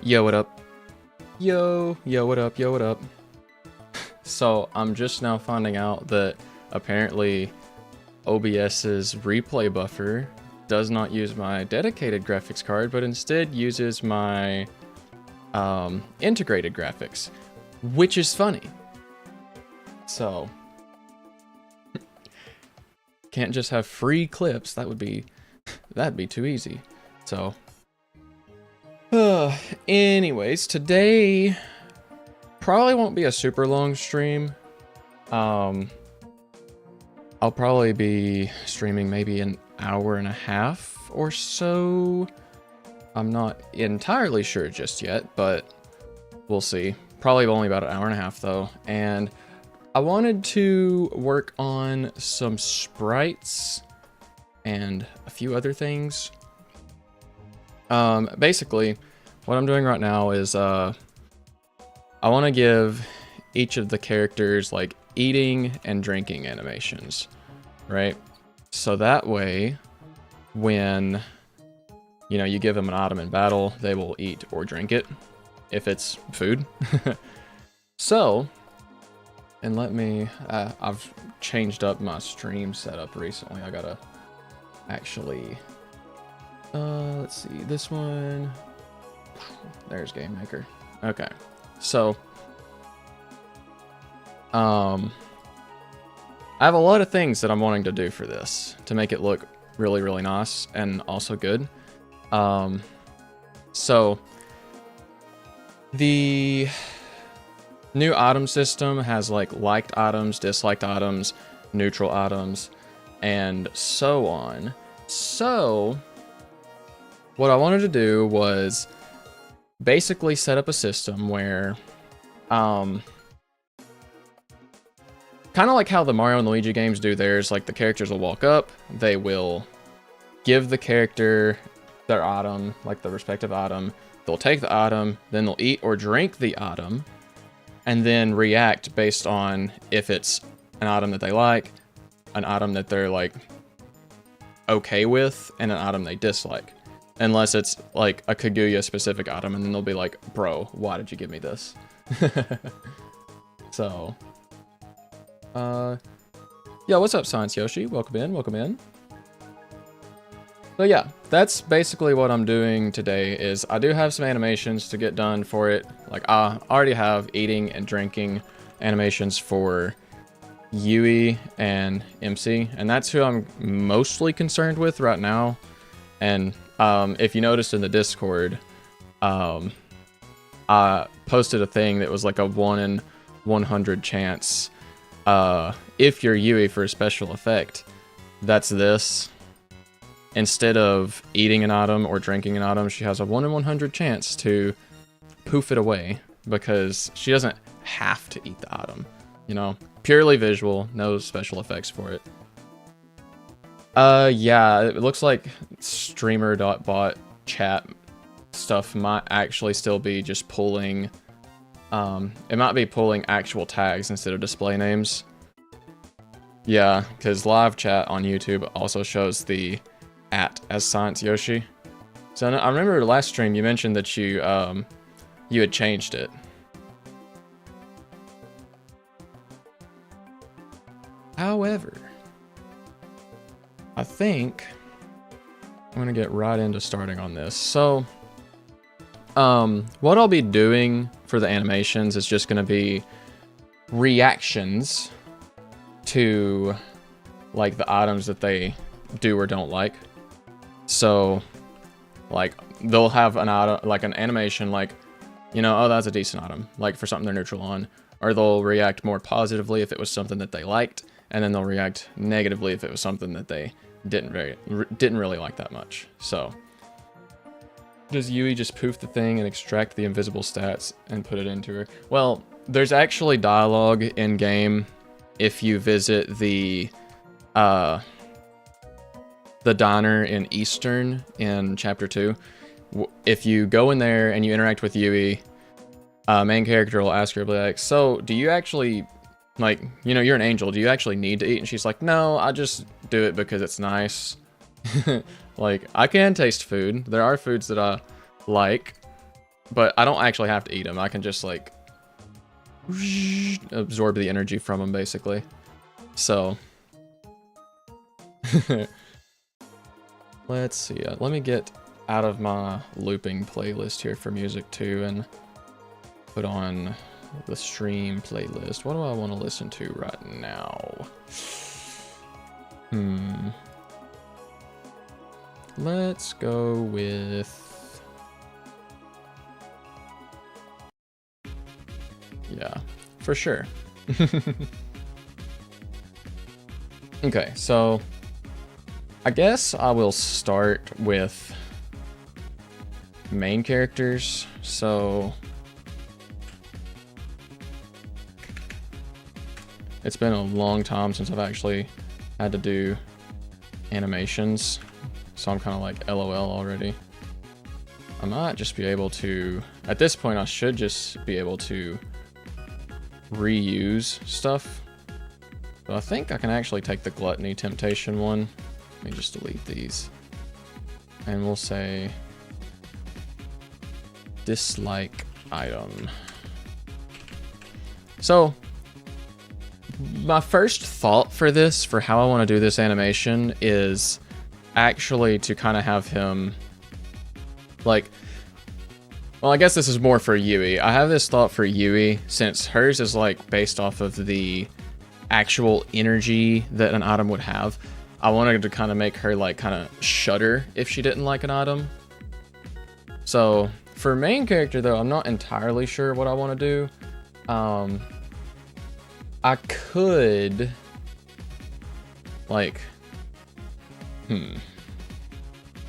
Yo, what up? Yo, what up? Yo, what up? So, I'm just now finding out that apparently OBS's replay buffer does not use my dedicated graphics card, but instead uses my integrated graphics, which is funny. So, can't just have free clips. That'd be too easy. So, anyways, today probably won't be a super long stream. I'll probably be streaming maybe an hour and a half or so. I'm not entirely sure just yet, but we'll see. Probably only about an hour and a half though. And I wanted to work on some sprites and a few other things. Basically, what I'm doing right now is, I want to give each of the characters, like, eating and drinking animations, right? So that way, when, you know, you give them an item in battle, they will eat or drink it, if it's food. So, and let me, I've changed up my stream setup recently. I gotta actually... let's see, this one, there's Game Maker. Okay, so, I have a lot of things that I'm wanting to do for this to make it look really, really nice and also good. So, the new item system has like liked items, disliked items, neutral items, and so on. So, what I wanted to do was basically set up a system where, kind of like how the Mario and Luigi games do theirs, like the characters will walk up, they will give the character their item, like the respective item, they'll take the item, then they'll eat or drink the item, and then react based on if it's an item that they like, an item that they're like okay with, and an item they dislike. Unless it's like a Kaguya specific item, and then they'll be like, bro, why did you give me this? So, yeah, what's up, Science Yoshi? Welcome in, welcome in. So yeah, that's basically what I'm doing today, is I do have some animations to get done for it. Like, I already have eating and drinking animations for Yui and MC, and that's who I'm mostly concerned with right now. And if you noticed in the Discord, I posted a thing that was like a 1 in 100 chance. If you're Yui for a special effect, that's this. Instead of eating an item or drinking an item, she has a 1 in 100 chance to poof it away, because she doesn't have to eat the item. You know, purely visual, no special effects for it. Yeah, it looks like streamer.bot chat stuff might actually still be just pulling, it might be pulling actual tags instead of display names. Yeah, because live chat on YouTube also shows the @ as Science Yoshi. So I remember last stream you mentioned that you had changed it. However, I think I'm gonna get right into starting on this. So, what I'll be doing for the animations is just gonna be reactions to like the items that they do or don't like. So, like, they'll have an item, like an animation, like, you know, oh, that's a decent item, like for something they're neutral on, or they'll react more positively if it was something that they liked, and then they'll react negatively if it was something that they didn't really like that much. So, does Yui just poof the thing and extract the invisible stats and put it into her? Well, there's actually dialogue in game if you visit the diner in Eastern in Chapter 2. If you go in there and you interact with Yui, main character will ask her, be like, so, do you actually, like, you know, you're an angel, do you actually need to eat? And she's like, no, I just do it because it's nice. Like, I can taste food. There are foods that I like. But I don't actually have to eat them. I can just like absorb the energy from them basically. So let's see. Let me get out of my looping playlist here for music too and put on the stream playlist. What do I want to listen to right now? Let's go with... yeah, for sure. Okay, so I guess I will start with main characters. So it's been a long time since I've actually had to do animations, so I'm kind of like LOL already. I might just be able to, at this point I should just be able to reuse stuff. But I think I can actually take the gluttony temptation one. Let me just delete these. And we'll say dislike item. So my first thought for this, for how I want to do this animation, is actually to kind of have him like, well, I guess this is more for Yui. I have this thought for Yui since hers is like based off of the actual energy that an item would have. I wanted to kind of make her like kind of shudder if she didn't like an item. So for main character though, I'm not entirely sure what I want to do. I could like, let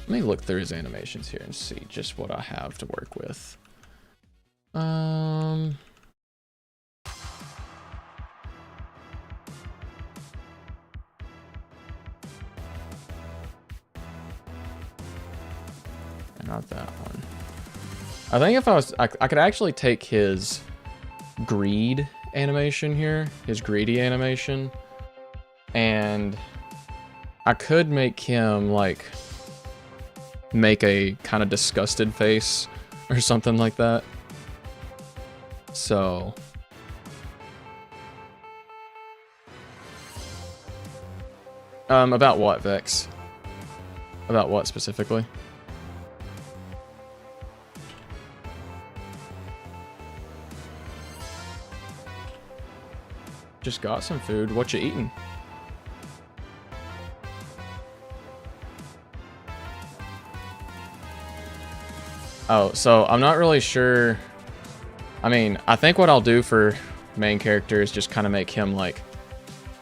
me look through his animations here and see just what I have to work with. Not that one. I think if I could actually take his greed animation here, his greedy animation, and I could make him like make a kind of disgusted face or something like that. So about what, Vex? About what specifically? Just got some food. What you eating? Oh, so I'm not really sure. I mean, I think what I'll do for main character is just kind of make him like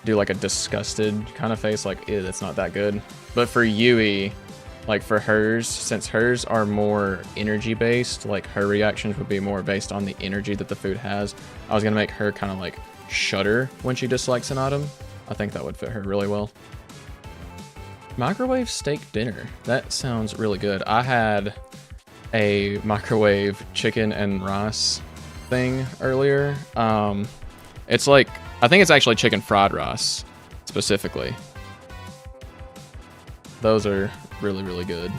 do like a disgusted kind of face, like, ew, that's not that good. But for Yui, like for hers, since hers are more energy based, like her reactions would be more based on the energy that the food has. I was gonna make her kind of like shudder when she dislikes an item. I think that would fit her really well. Microwave steak dinner. That sounds really good. I had a microwave chicken and rice thing earlier. It's like, I think it's actually chicken fried rice specifically. Those are really, really good.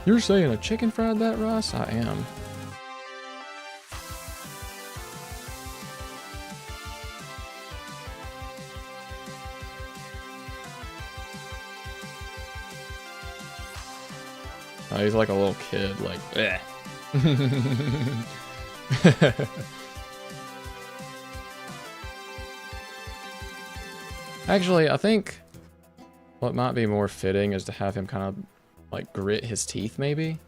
You're saying a chicken fried that rice? I am. Oh, he's like a little kid, like, eh. Actually, I think what might be more fitting is to have him kind of like grit his teeth, maybe.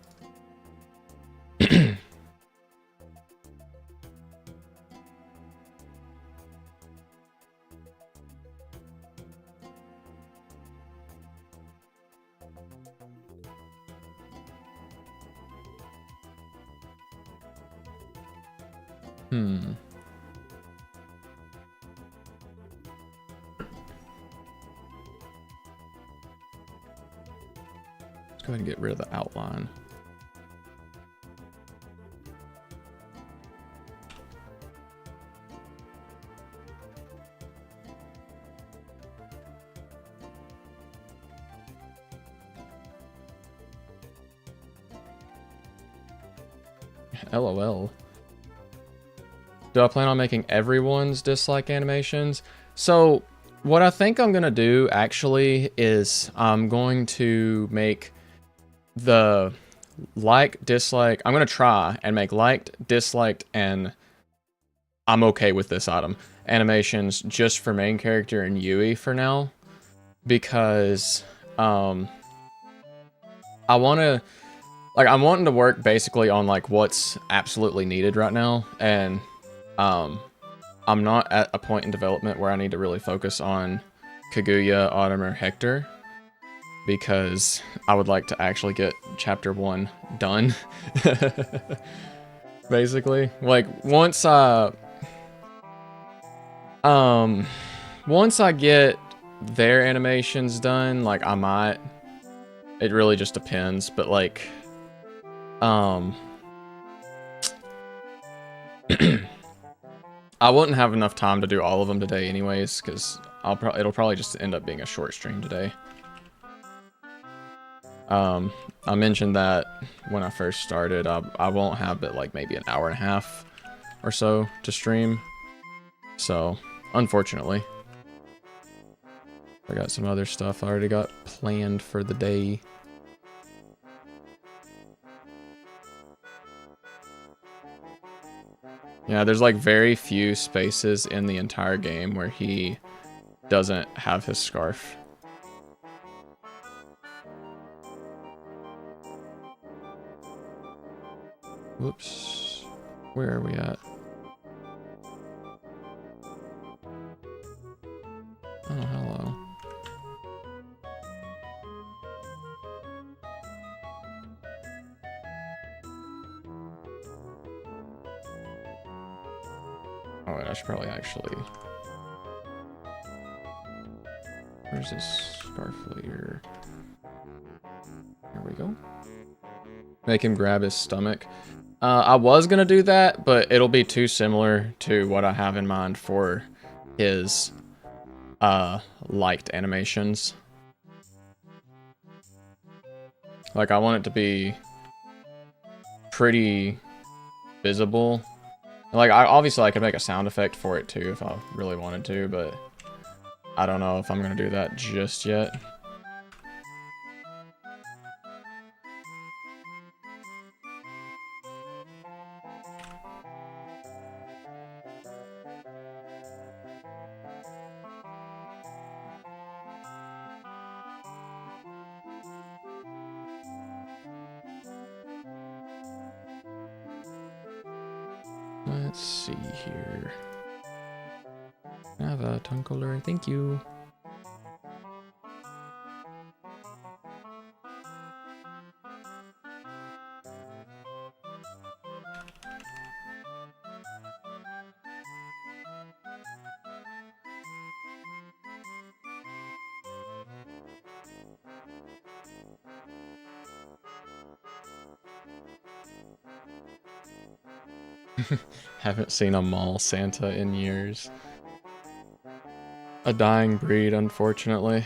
go ahead and get rid of the outline. LOL. Do I plan on making everyone's dislike animations? So what I think I'm gonna do actually is I'm going to make the like, dislike, I'm gonna try and make liked, disliked, and I'm okay with this item animations just for main character and Yui for now, because I wanna, like, I'm wanting to work basically on like what's absolutely needed right now, and I'm not at a point in development where I need to really focus on Kaguya, Autumn, or Hector, because I would like to actually get chapter 1 done. Basically, like once I get their animations done, like I might, it really just depends, but like I wouldn't have enough time to do all of them today anyways, because it'll probably just end up being a short stream today. I mentioned that when I first started, I won't have but like maybe an hour and a half or so to stream. So, unfortunately. I got some other stuff I already got planned for the day. Yeah, there's like very few spaces in the entire game where he doesn't have his scarf. Whoops. Where are we at? Oh, hello. Oh, wait, I should probably actually... Where's this scarf later? Here we go. Make him grab his stomach. I was gonna do that, but it'll be too similar to what I have in mind for his liked animations. Like, I want it to be pretty visible. Like, obviously I could make a sound effect for it too if I really wanted to, but I don't know if I'm gonna do that just yet. Let's see here. I have a tongue color, thank you. Haven't seen a mall Santa in years. A dying breed, unfortunately.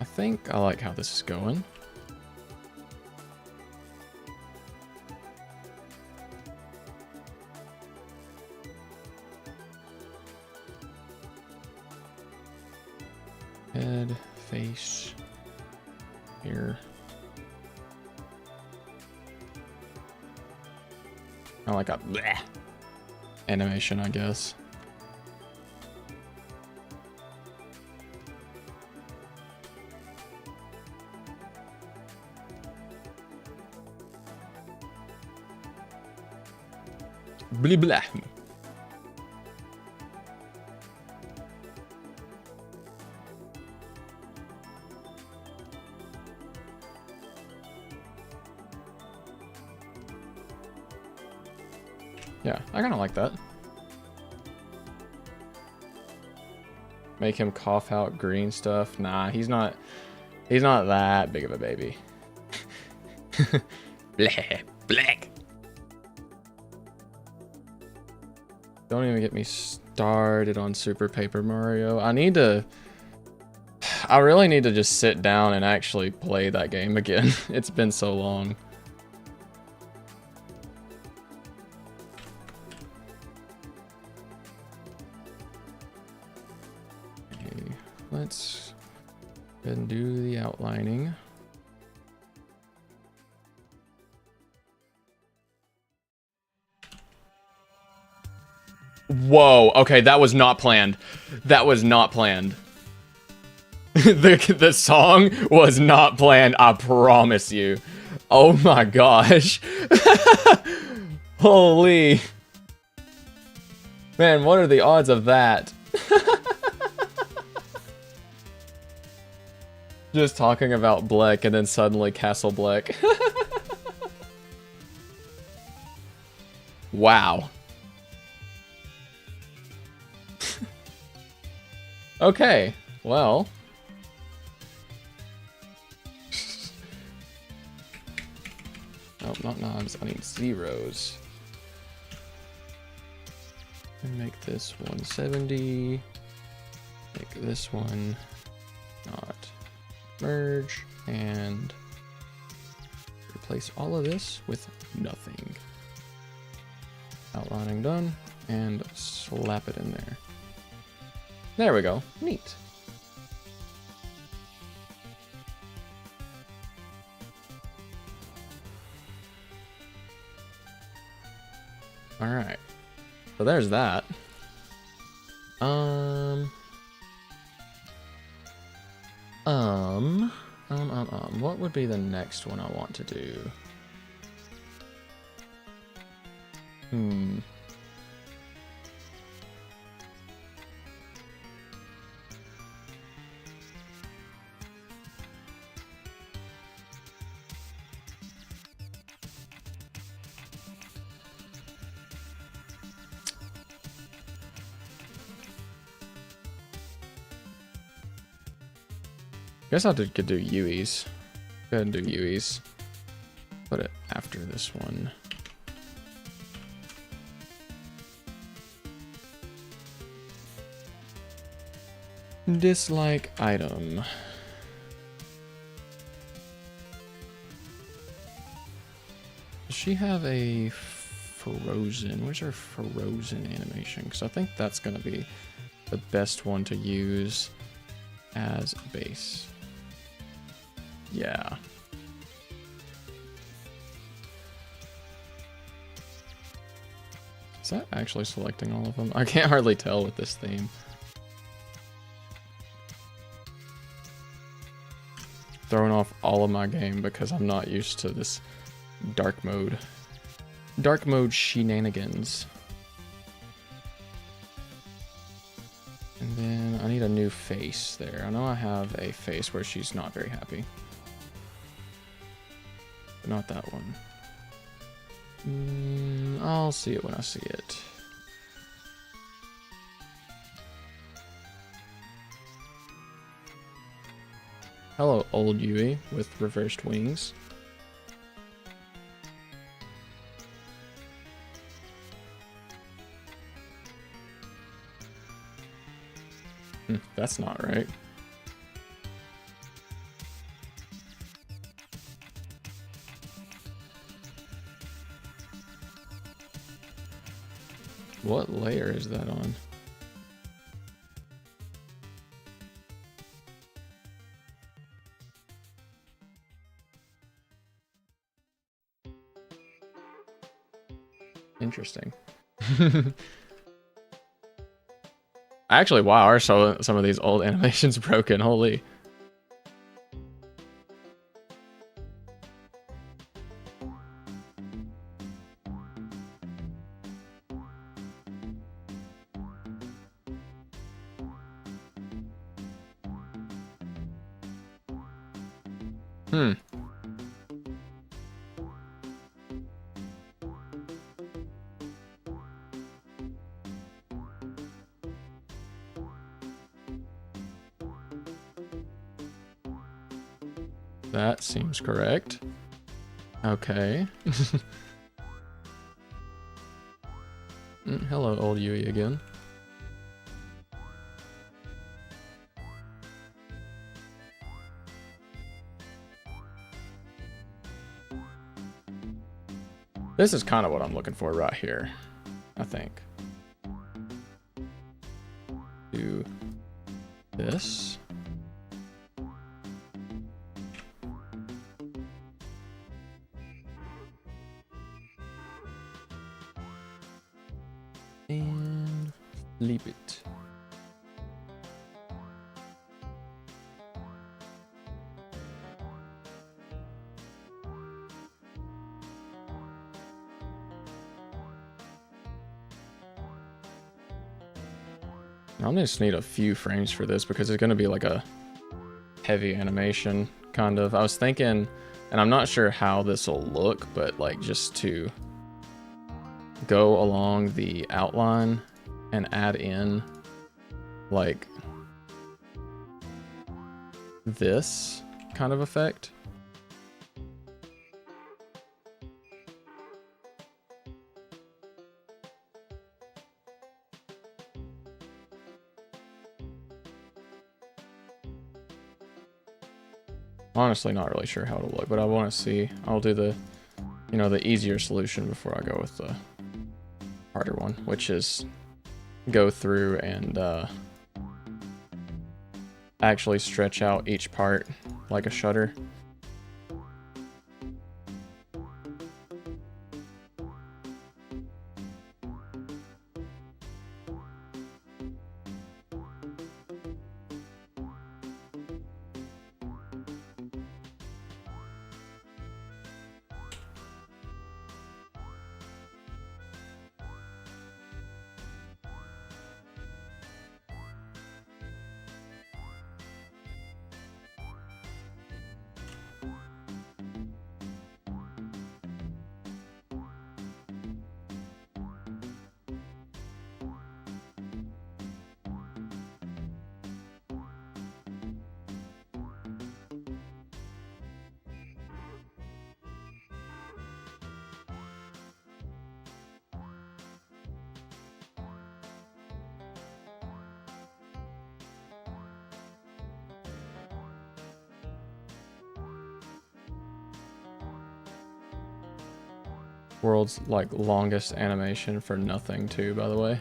I think I like how this is going. Head, face, here. I like a bleh animation, I guess. Blah blah. Yeah, I kind of like that. Make him cough out green stuff. Nah, he's not that big of a baby. Black. Don't even get me started on Super Paper Mario. I really need to just sit down and actually play that game again. It's been so long. Okay, let's go ahead and do the outlining. Whoa, okay, that was not planned. That was not planned. The song was not planned, I promise you. Oh my gosh. Holy. Man, what are the odds of that? Just talking about Bleck and then suddenly Castle Bleck. Wow. Okay, well. Oh, not knobs, I need zeros. And make this 170. Make this one not merge. And replace all of this with nothing. Outlining done. And slap it in there. There we go. Neat. All right. So there's that. What would be the next one I want to do? Guess I could do Yui's. Go ahead and do Yui's. Put it after this one. Dislike item. Does she have a frozen? Where's her frozen animation? Because I think that's going to be the best one to use as base. Yeah. Is that actually selecting all of them? I can't hardly tell with this theme. Throwing off all of my game because I'm not used to this dark mode. Dark mode shenanigans. And then I need a new face there. I know I have a face where she's not very happy. But not that one. I'll see it when I see it. Hello, old Yui with reversed wings. That's not right. What layer is that on? Interesting. Actually, wow, are some of these old animations broken? Holy. Hmm. That seems correct. Okay. Hello, old Yui again. This is kind of what I'm looking for right here, I think. Do this. And leave it. I'll just need a few frames for this because it's going to be like a heavy animation, kind of. I was thinking, and I'm not sure how this will look, but like just to go along the outline and add in like this kind of effect. Honestly, not really sure how it'll look, but I want to see. I'll do the, you know, the easier solution before I go with the harder one, which is go through and actually stretch out each part like a shutter. World's like longest animation for nothing too, by the way.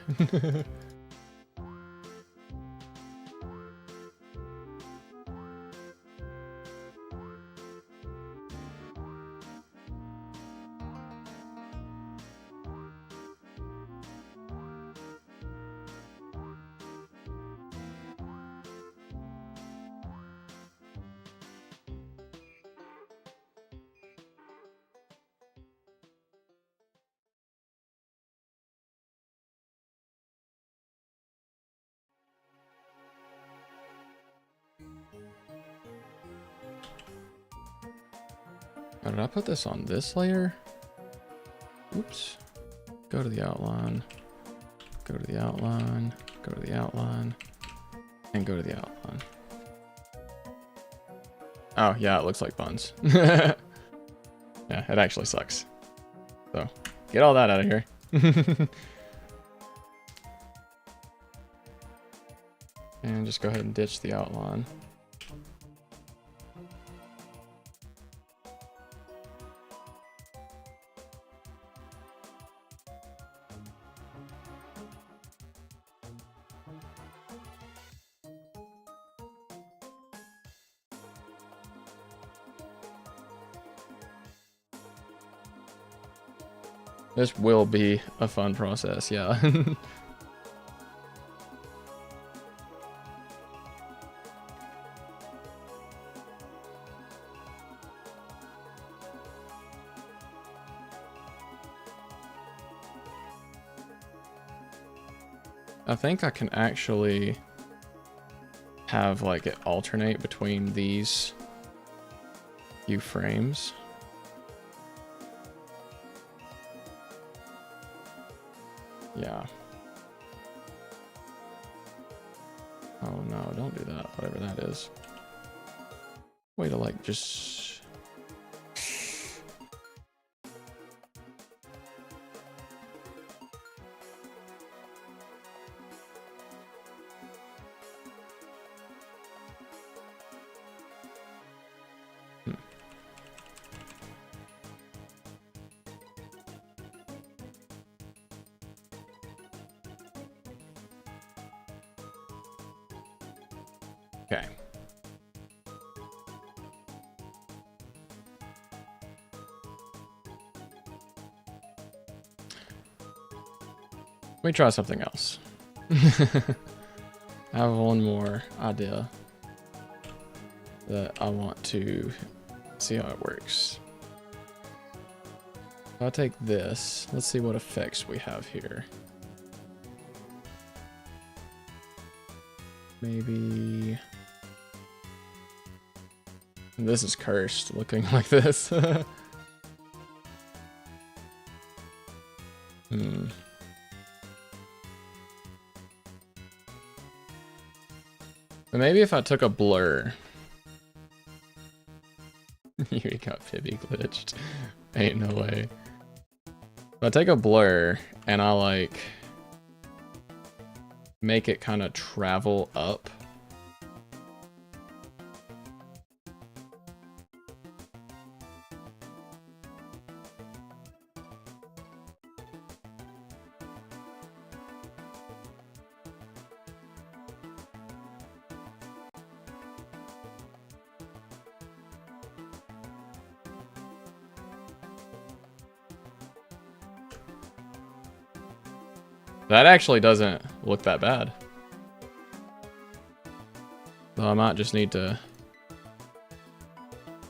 Oh, did I put this on this layer? Oops. Go to the outline. Go to the outline. Go to the outline. And go to the outline. Oh, yeah, it looks like buns. Yeah, it actually sucks. So, get all that out of here. And just go ahead and ditch the outline. This will be a fun process, yeah. I think I can actually have like it alternate between these few frames. Yeah. Oh no, don't do that, whatever that is. Way to like just... Okay. Let me try something else. I have one more idea that I want to see how it works. If I take this, let's see what effects we have here. Maybe... This is cursed, looking like this. But maybe if I took a blur. You got Pibby glitched. Ain't no way. If I take a blur and I like make it kind of travel up. That actually doesn't look that bad. So I might just need to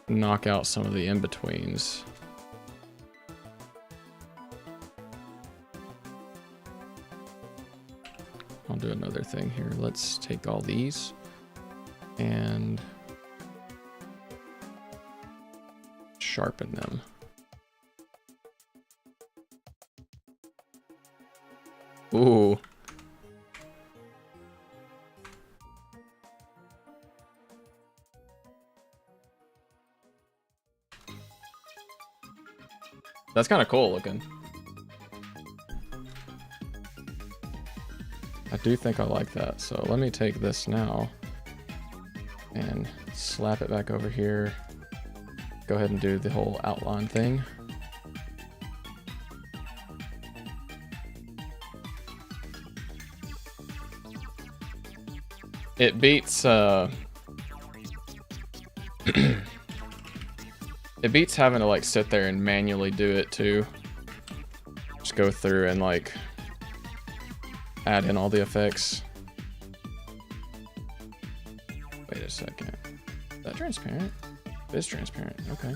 knock out some of the in-betweens. I'll do another thing here. Let's take all these and sharpen them. Ooh. That's kind of cool looking. I do think I like that. So let me take this now and slap it back over here. Go ahead and do the whole outline thing. It beats it beats having to like sit there and manually do it too. Just go through and like add in all the effects. Wait a second. Is that transparent? It is transparent. Okay.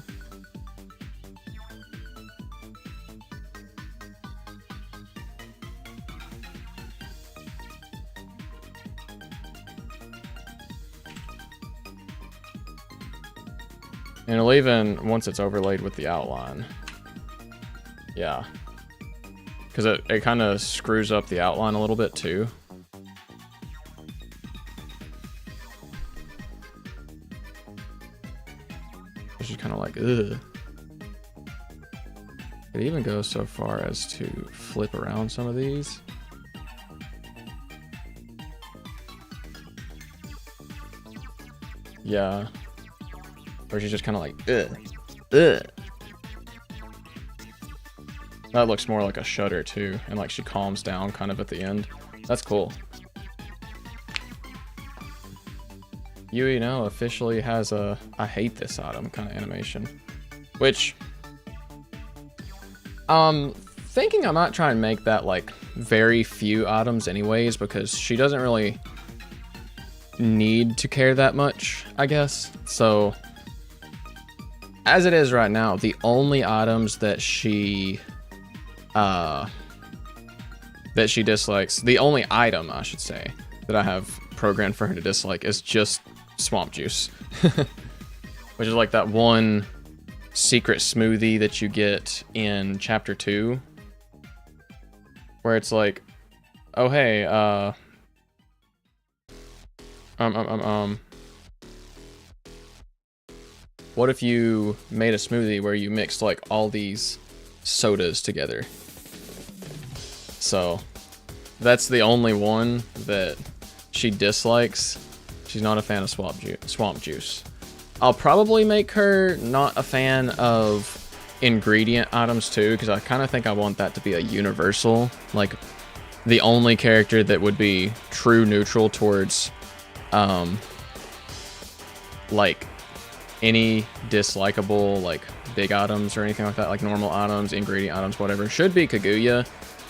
And it'll even, once it's overlaid with the outline. Yeah. Because it kind of screws up the outline a little bit too. It's just kind of like, ugh. It even goes so far as to flip around some of these. Yeah. Or she's just kind of like, ugh, ugh. That looks more like a shudder too, and like she calms down kind of at the end. That's cool. Yui now officially has a I hate this item kind of animation, which thinking I might try and make that like very few items anyways, because she doesn't really need to care that much, I guess. So as it is right now, the only items that she dislikes, the only item I should say that I have programmed for her to dislike is just swamp juice. Which is like that one secret smoothie that you get in chapter 2, where it's like, oh hey, what if you made a smoothie where you mixed like all these sodas together? So that's the only one that she dislikes. She's not a fan of swamp juice. I'll probably make her not a fan of ingredient items too, because I kind of think I want that to be a universal, like the only character that would be true neutral towards like any dislikable like big items or anything like that, like normal items, ingredient items, whatever, should be Kaguya,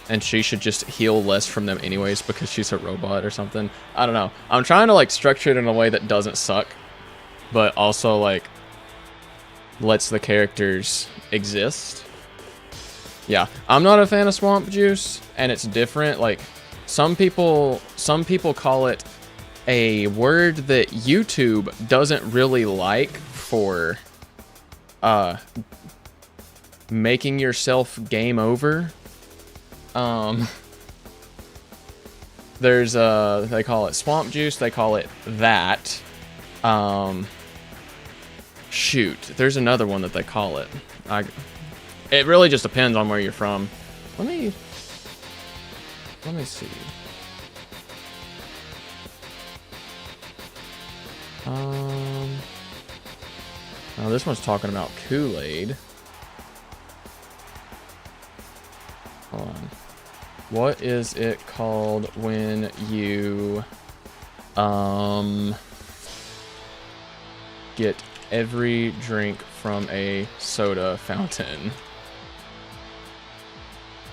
and she should just heal less from them anyways because she's a robot or something. I don't know. I'm trying to like structure it in a way that doesn't suck, but also like lets the characters exist. Yeah, I'm not a fan of swamp juice, and it's different. Like some people call it a word that YouTube doesn't really like for making yourself game over. There's they call it swamp juice, they call it that. Shoot, there's another one that they call it. It really just depends on where you're from. Let me see. Oh, this one's talking about Kool-Aid. Hold on. What is it called when you get every drink from a soda fountain?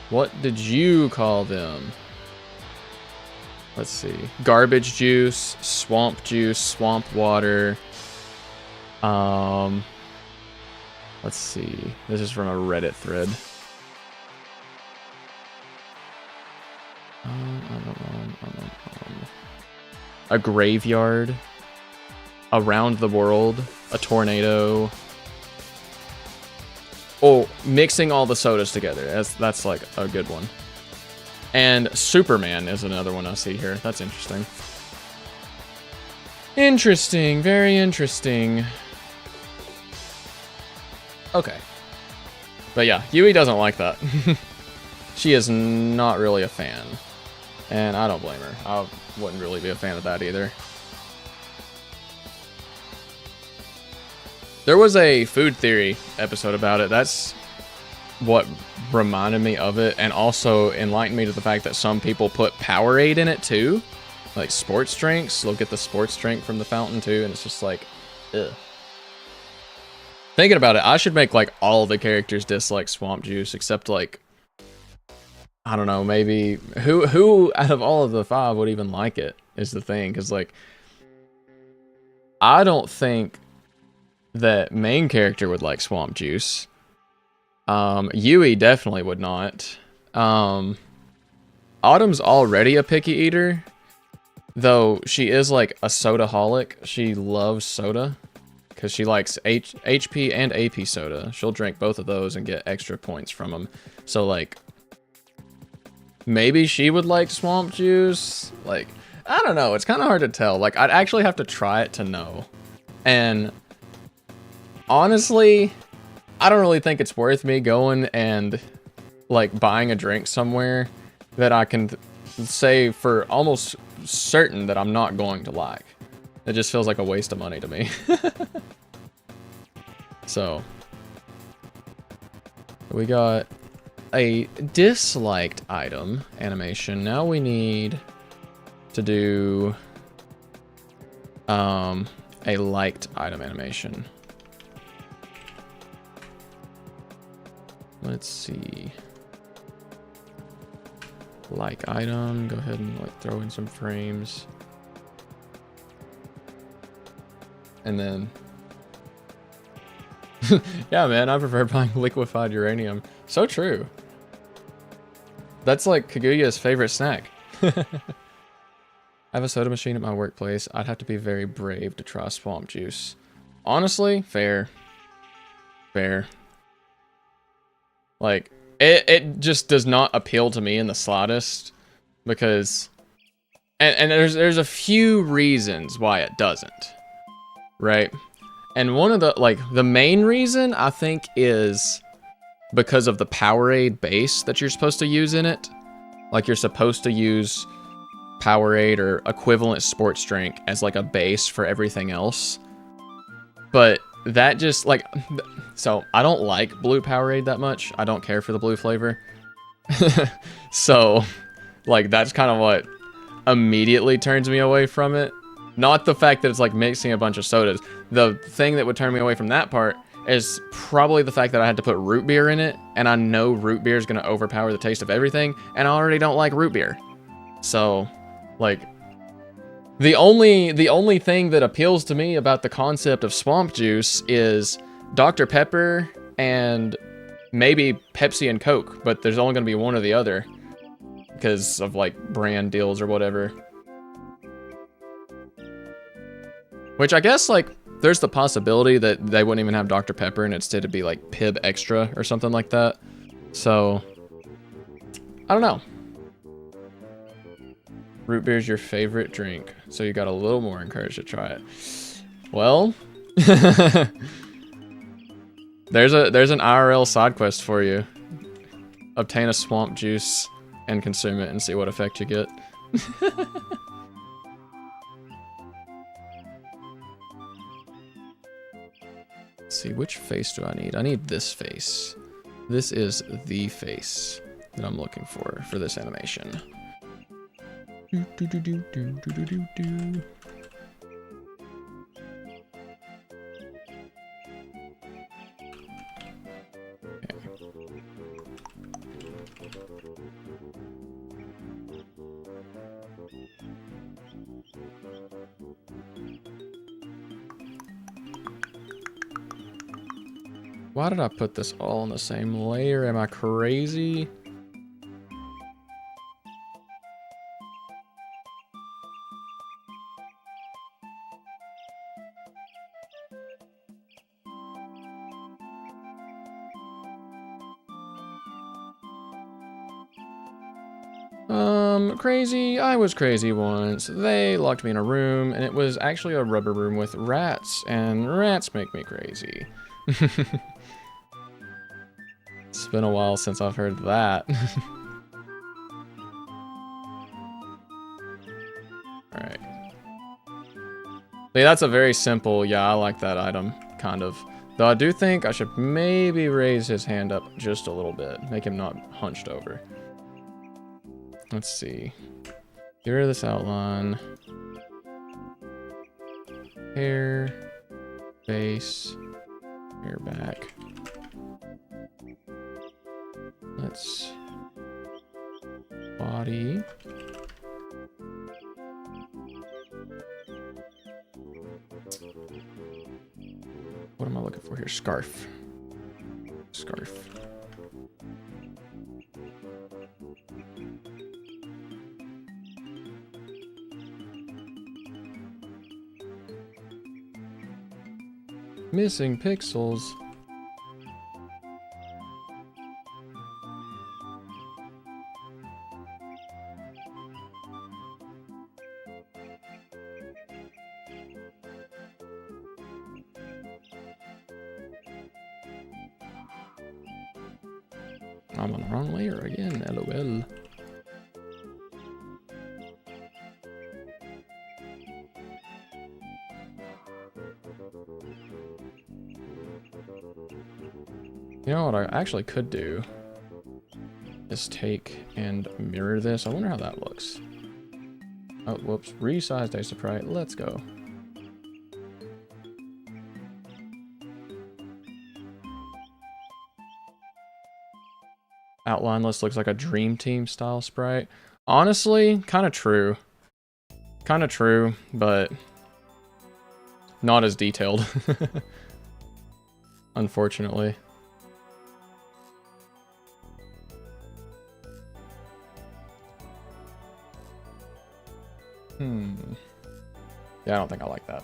What did you call them? Let's see. Garbage juice, swamp water. Let's see. This is from a Reddit thread. A graveyard. Around the world. A tornado. Oh, mixing all the sodas together. That's like a good one. And Superman is another one I see here. That's interesting. Interesting. Very interesting. Okay. But yeah, Yui doesn't like that. She is not really a fan. And I don't blame her. I wouldn't really be a fan of that either. There was a food theory episode about it. That's what reminded me of it, and also enlightened me to the fact that some people put Powerade in it too. Like sports drinks. They'll get the sports drink from the fountain too, and it's just like, ugh. Thinking about it, I should make like all the characters dislike swamp juice, except like, I don't know, maybe who out of all of the 5 would even like it is the thing, because like I don't think that main character would like swamp juice. Yui definitely would not. Autumn's already a picky eater, though she is like a soda-holic. She loves soda because she likes HP and AP soda. She'll drink both of those and get extra points from them. So like, maybe she would like swamp juice. Like, I don't know. It's kind of hard to tell. Like, I'd actually have to try it to know. And honestly, I don't really think it's worth me going and like buying a drink somewhere that I can say for almost certain that I'm not going to like. It just feels like a waste of money to me. So we got a disliked item animation. Now we need to do a liked item animation. Let's see. Like item, go ahead and like throw in some frames. And then, yeah, man, I prefer buying liquefied uranium. So true. That's like Kaguya's favorite snack. I have a soda machine at my workplace. I'd have to be very brave to try swamp juice. Honestly, fair. Fair. Like, it just does not appeal to me in the slightest. Because, and there's a few reasons why it doesn't. Right? And one of the, like, the main reason, I think, is because of the Powerade base that you're supposed to use in it. Like, you're supposed to use Powerade or equivalent sports drink as, like, a base for everything else. But that just, like, so, I don't like blue Powerade that much. I don't care for the blue flavor. So, like, that's kind of what immediately turns me away from it. Not the fact that it's like mixing a bunch of sodas. The thing that would turn me away from that part is probably the fact that I had to put root beer in it, and I know root beer is going to overpower the taste of everything, and I already don't like root beer. So, like, the only thing that appeals to me about the concept of swamp juice is Dr. Pepper and maybe Pepsi and Coke, but there's only going to be one or the other because of like brand deals or whatever. Which I guess, like, there's the possibility that they wouldn't even have Dr. Pepper and instead it'd be, like, Pib Extra or something like that. So, I don't know. Root beer's your favorite drink, so you got a little more encouraged to try it. Well, there's an IRL side quest for you. Obtain a swamp juice and consume it and see what effect you get. See, which face do I need? I need this face. This is the face that I'm looking for this animation. Do, do, do, do, do, do, do, do. Why did I put this all in the same layer? Am I crazy? Crazy. I was crazy once. They locked me in a room, and it was actually a rubber room with rats, and rats make me crazy. It's been a while since I've heard that. Alright. Yeah, that's a very simple, yeah, I like that item, kind of. Though I do think I should maybe raise his hand up just a little bit, make him not hunched over. Let's see. Get rid of this outline. Hair. Face. Hair back. Let's... Body. What am I looking for here? Scarf. Scarf. Missing pixels. I'm on the wrong layer again, LOL. You know what I actually could do is take and mirror this. I wonder how that looks. Oh, whoops. Resized a Sprite. Let's go. outline list looks like a Dream Team style sprite. Honestly, kind of true. Kind of true, but not as detailed. Unfortunately. Yeah, I don't think I like that.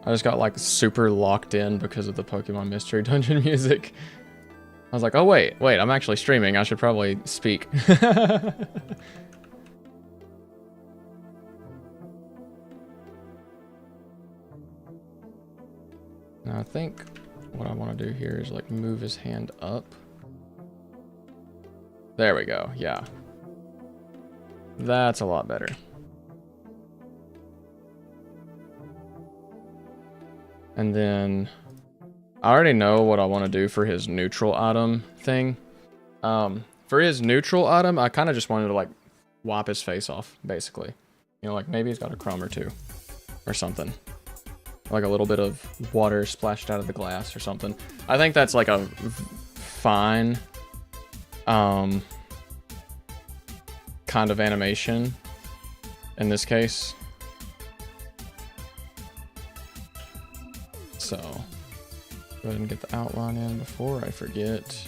I just got like super locked in because of the Pokemon Mystery Dungeon music. I was like, oh wait, I'm actually streaming. I should probably speak. Now I think what I want to do here is like move his hand up. There we go, yeah. That's a lot better. And then I already know what I want to do for his neutral item thing. For his neutral item, I kind of just wanted to like wipe his face off, basically. You know, like maybe he's got a crumb or two or something. Like a little bit of water splashed out of the glass or something. I think that's like a fine kind of animation in this case. So, go ahead and get the outline in before I forget.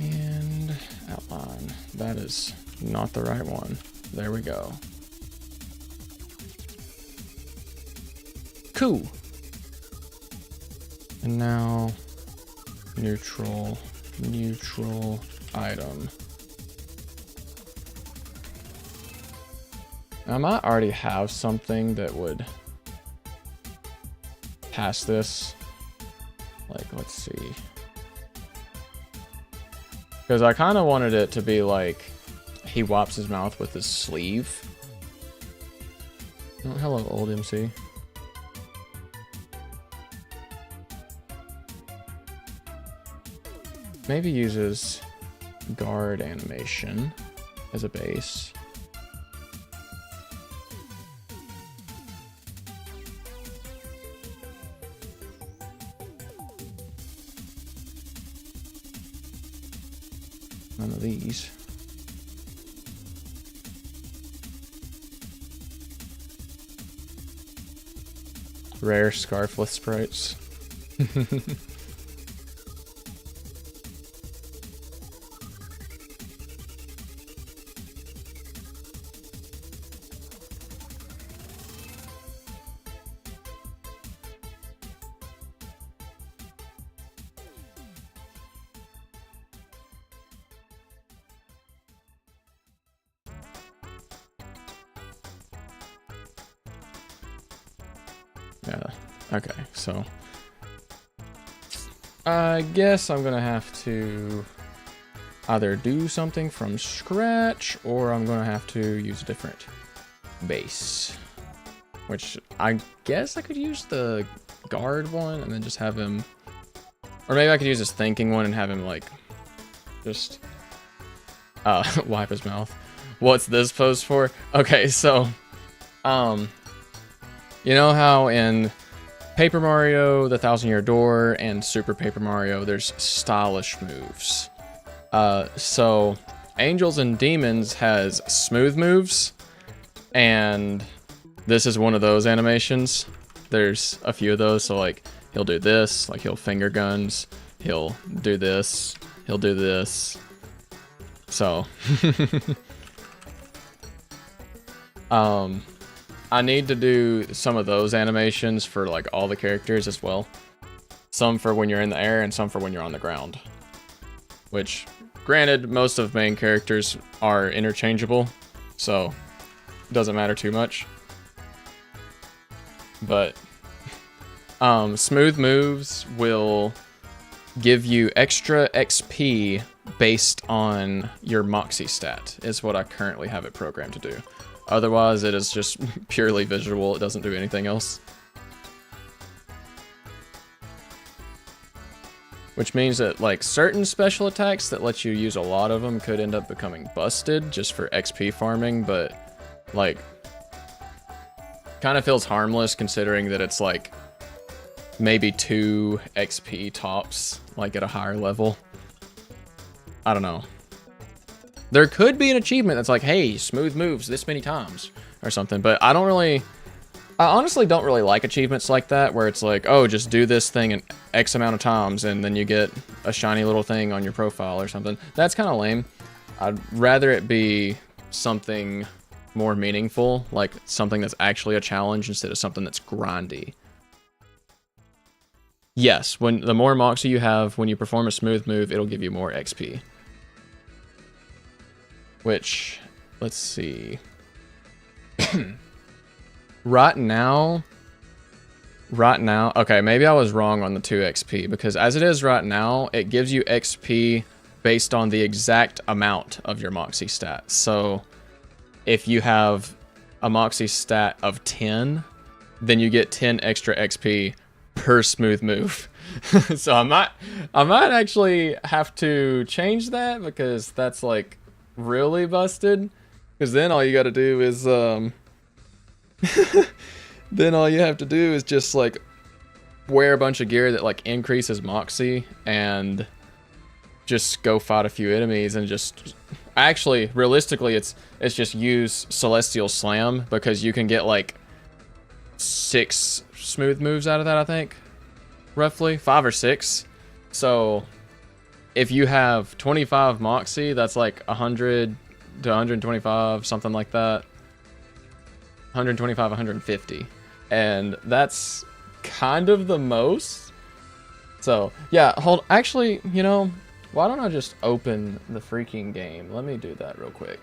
And outline. That is not the right one. There we go. Cool. And now neutral item. I might already have something that would pass this. Like, let's see. Because I kind of wanted it to be like he wipes his mouth with his sleeve. Oh, hello, old MC. Maybe uses guard animation as a base. None of these. Rare scarfless sprites. Yeah, okay, so I guess I'm gonna have to either do something from scratch or I'm gonna have to use a different base, which I guess I could use the guard one and then just have him, or maybe I could use this thinking one and have him like just wipe his mouth. What's this pose for? Okay, so you know how in Paper Mario, the 1,000-Year Door, and Super Paper Mario, there's stylish moves. So Angels and Demons has smooth moves, and this is one of those animations. There's a few of those, so like he'll do this, like he'll finger guns, he'll do this, he'll do this. So I need to do some of those animations for like all the characters as well. Some for when you're in the air and some for when you're on the ground. Which, granted, most of main characters are interchangeable, so it doesn't matter too much. But smooth moves will give you extra XP based on your Moxie stat, is what I currently have it programmed to do. Otherwise, it is just purely visual. It doesn't do anything else. Which means that, like, certain special attacks that let you use a lot of them could end up becoming busted just for XP farming, but, like, kind of feels harmless considering that it's, like, maybe 2 XP tops, like, at a higher level. I don't know. There could be an achievement that's like, hey, smooth moves this many times or something, but I honestly don't really like achievements like that where it's like, oh, just do this thing an X amount of times and then you get a shiny little thing on your profile or something. That's kind of lame. I'd rather it be something more meaningful, like something that's actually a challenge instead of something that's grindy. Yes, when the more Moxie you have, when you perform a smooth move, it'll give you more XP. Which, let's see. Right now, okay, maybe I was wrong on the 2 XP, because as it is right now, it gives you XP based on the exact amount of your Moxie stat. So, if you have a Moxie stat of 10, then you get 10 extra XP per smooth move. So I might actually have to change that, because that's like really busted, because then all you got to do is then all you have to do is just like wear a bunch of gear that like increases Moxie and just go fight a few enemies and just actually realistically it's just use Celestial Slam, because you can get like 6 smooth moves out of that, I think, roughly 5 or 6. So if you have 25 Moxie, that's like 100 to 125, something like that. 125, 150. And that's kind of the most. So, yeah, actually, you know, why don't I just open the freaking game? Let me do that real quick.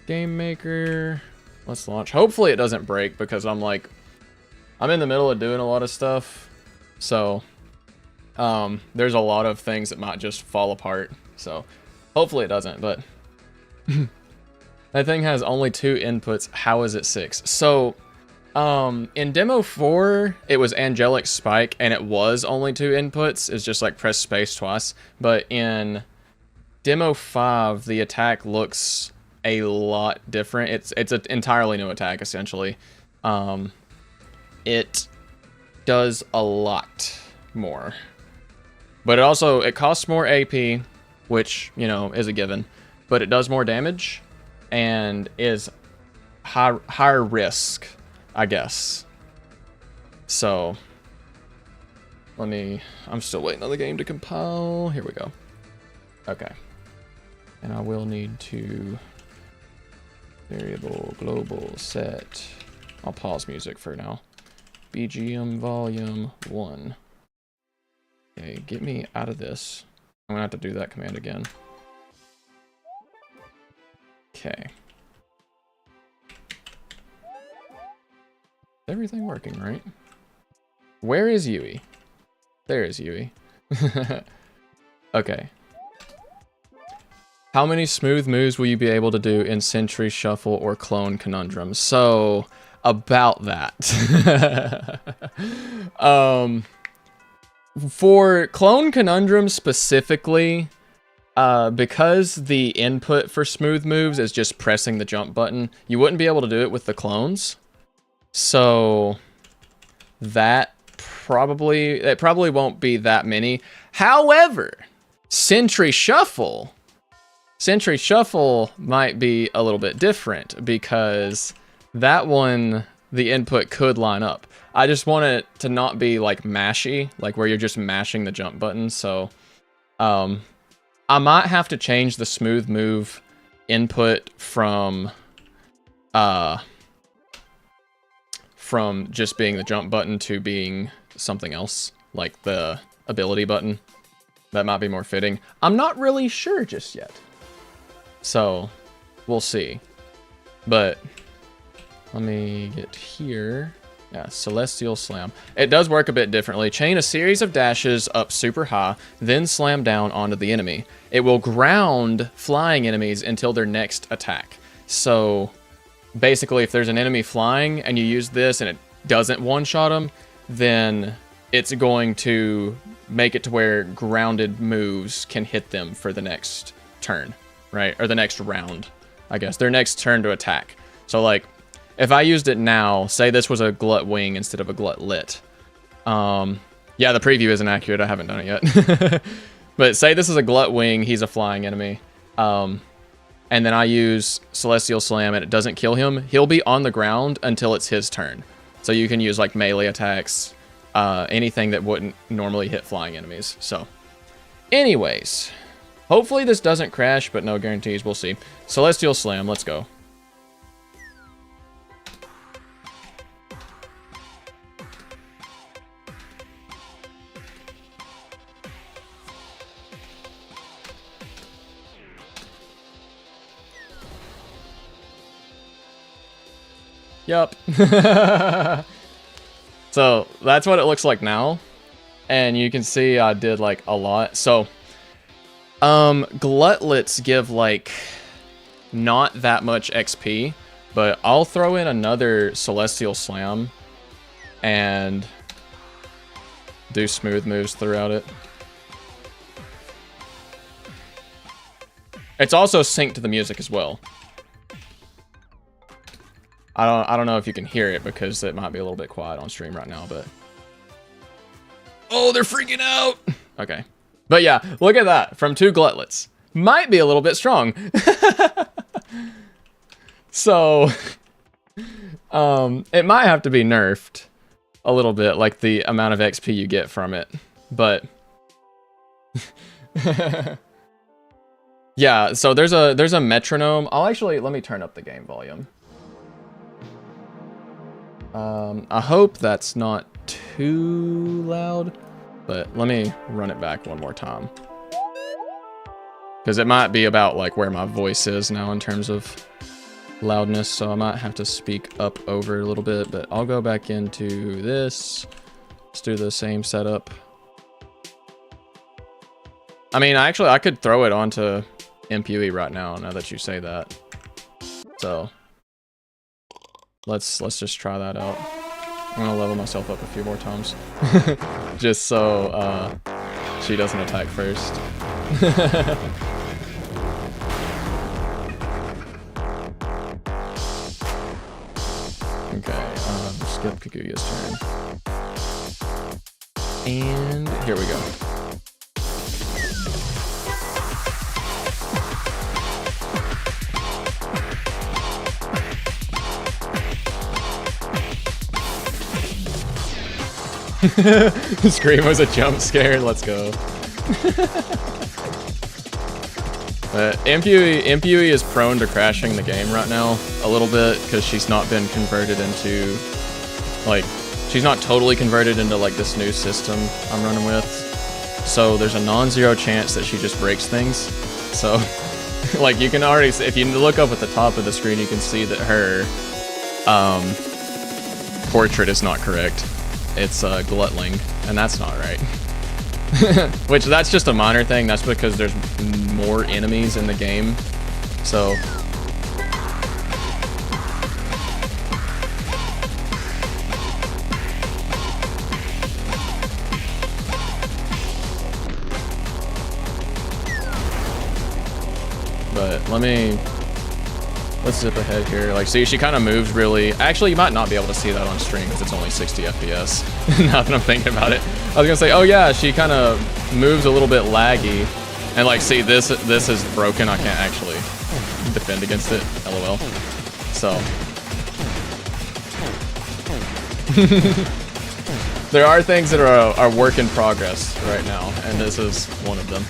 Game Maker. Let's launch. Hopefully it doesn't break because I'm in the middle of doing a lot of stuff. So, there's a lot of things that might just fall apart. So, hopefully it doesn't, but that thing has only 2 inputs. How is it 6? So, in demo 4, it was angelic spike and it was only 2 inputs. It's just like press space twice. But in demo 5, the attack looks a lot different. It's an entirely new attack essentially. It does a lot more. But it costs more AP, which, you know, is a given. But it does more damage and is higher risk, I guess. So, I'm still waiting on the game to compile. Here we go. Okay. And I will need to variable global set. I'll pause music for now. BGM volume 1. Okay, get me out of this. I'm gonna have to do that command again. Okay. Everything working, right? Where is Yui? There is Yui. Okay. How many smooth moves will you be able to do in Century Shuffle or Clone Conundrum? So, about that. For Clone Conundrum specifically, because the input for smooth moves is just pressing the jump button, you wouldn't be able to do it with the clones. So that probably won't be that many. However, Century Shuffle might be a little bit different because that one, the input could line up. I just want it to not be like mashy, like where you're just mashing the jump button. So I might have to change the smooth move input from just being the jump button to being something else, like the ability button. That might be more fitting. I'm not really sure just yet. So, we'll see. But, let me get here. Yeah, Celestial Slam. It does work a bit differently. Chain a series of dashes up super high, then slam down onto the enemy. It will ground flying enemies until their next attack. So, basically, if there's an enemy flying and you use this and it doesn't one-shot them, then it's going to make it to where grounded moves can hit them for the next turn, right? Or the next round, I guess. Their next turn to attack. So, like, if I used it now, say this was a Glut Wing instead of a Glut Lit. Yeah, the preview isn't accurate. I haven't done it yet. But say this is a Glut Wing. He's a flying enemy. And then I use Celestial Slam and it doesn't kill him. He'll be on the ground until it's his turn. So you can use like melee attacks, anything that wouldn't normally hit flying enemies. So anyways, hopefully this doesn't crash, but no guarantees. We'll see. Celestial Slam, let's go. Yup. So that's what it looks like now. And you can see I did like a lot. So Glutlets give like not that much XP, but I'll throw in another Celestial Slam and do smooth moves throughout it. It's also synced to the music as well. I don't know if you can hear it because it might be a little bit quiet on stream right now, but... Oh, they're freaking out! Okay. But yeah, look at that. From 2 Glutlets. Might be a little bit strong. So... it might have to be nerfed a little bit, like the amount of XP you get from it. But... yeah, so there's a metronome. Let me turn up the game volume. I hope that's not too loud, but let me run it back one more time. Because it might be about like where my voice is now in terms of loudness, so I might have to speak up over it a little bit, but I'll go back into this. Let's do the same setup. I mean, actually, I could throw it onto MPUE right now that you say that. So let's just try that out. I'm gonna level myself up a few more times. Just so she doesn't attack first. Okay, skip Kaguya's turn. And here we go. The scream was a jump scare. Let's go. MPUE is prone to crashing the game right now a little bit because she's not been converted into, like, she's not totally converted into like this new system I'm running with. So there's a non-zero chance that she just breaks things. So like you can already see, if you look up at the top of the screen, you can see that her portrait is not correct. It's Glutling, and that's not right. Which, that's just a minor thing. That's because there's more enemies in the game. So but let's zip ahead here. Like, see, she kind of moves really. Actually, you might not be able to see that on stream because it's only 60 FPS. Now that I'm thinking about it, I was gonna say, oh yeah, she kind of moves a little bit laggy. And like, see, this is broken. I can't actually defend against it. LOL. So there are things that are work in progress right now, and this is one of them.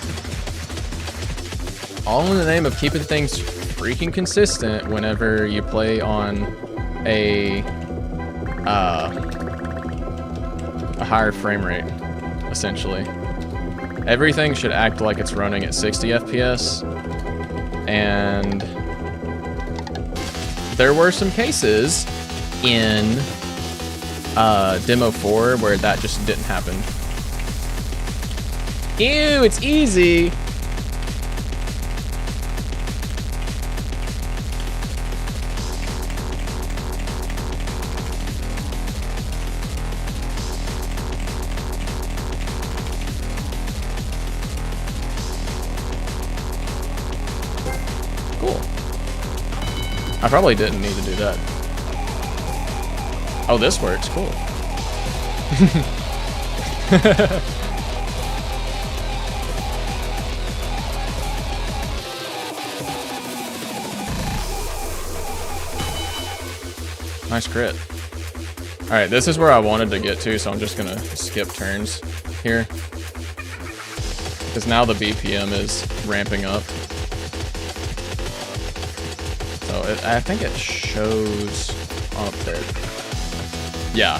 All in the name of keeping things freaking consistent whenever you play on a higher frame rate, essentially. Everything should act like it's running at 60 FPS, and there were some cases in Demo 4 where that just didn't happen. Ew, it's easy! I probably didn't need to do that. Oh, this works. Cool. Nice crit. All right, this is where I wanted to get to, so I'm just gonna skip turns here. Because now the BPM is ramping up. So I think it shows up there. Yeah.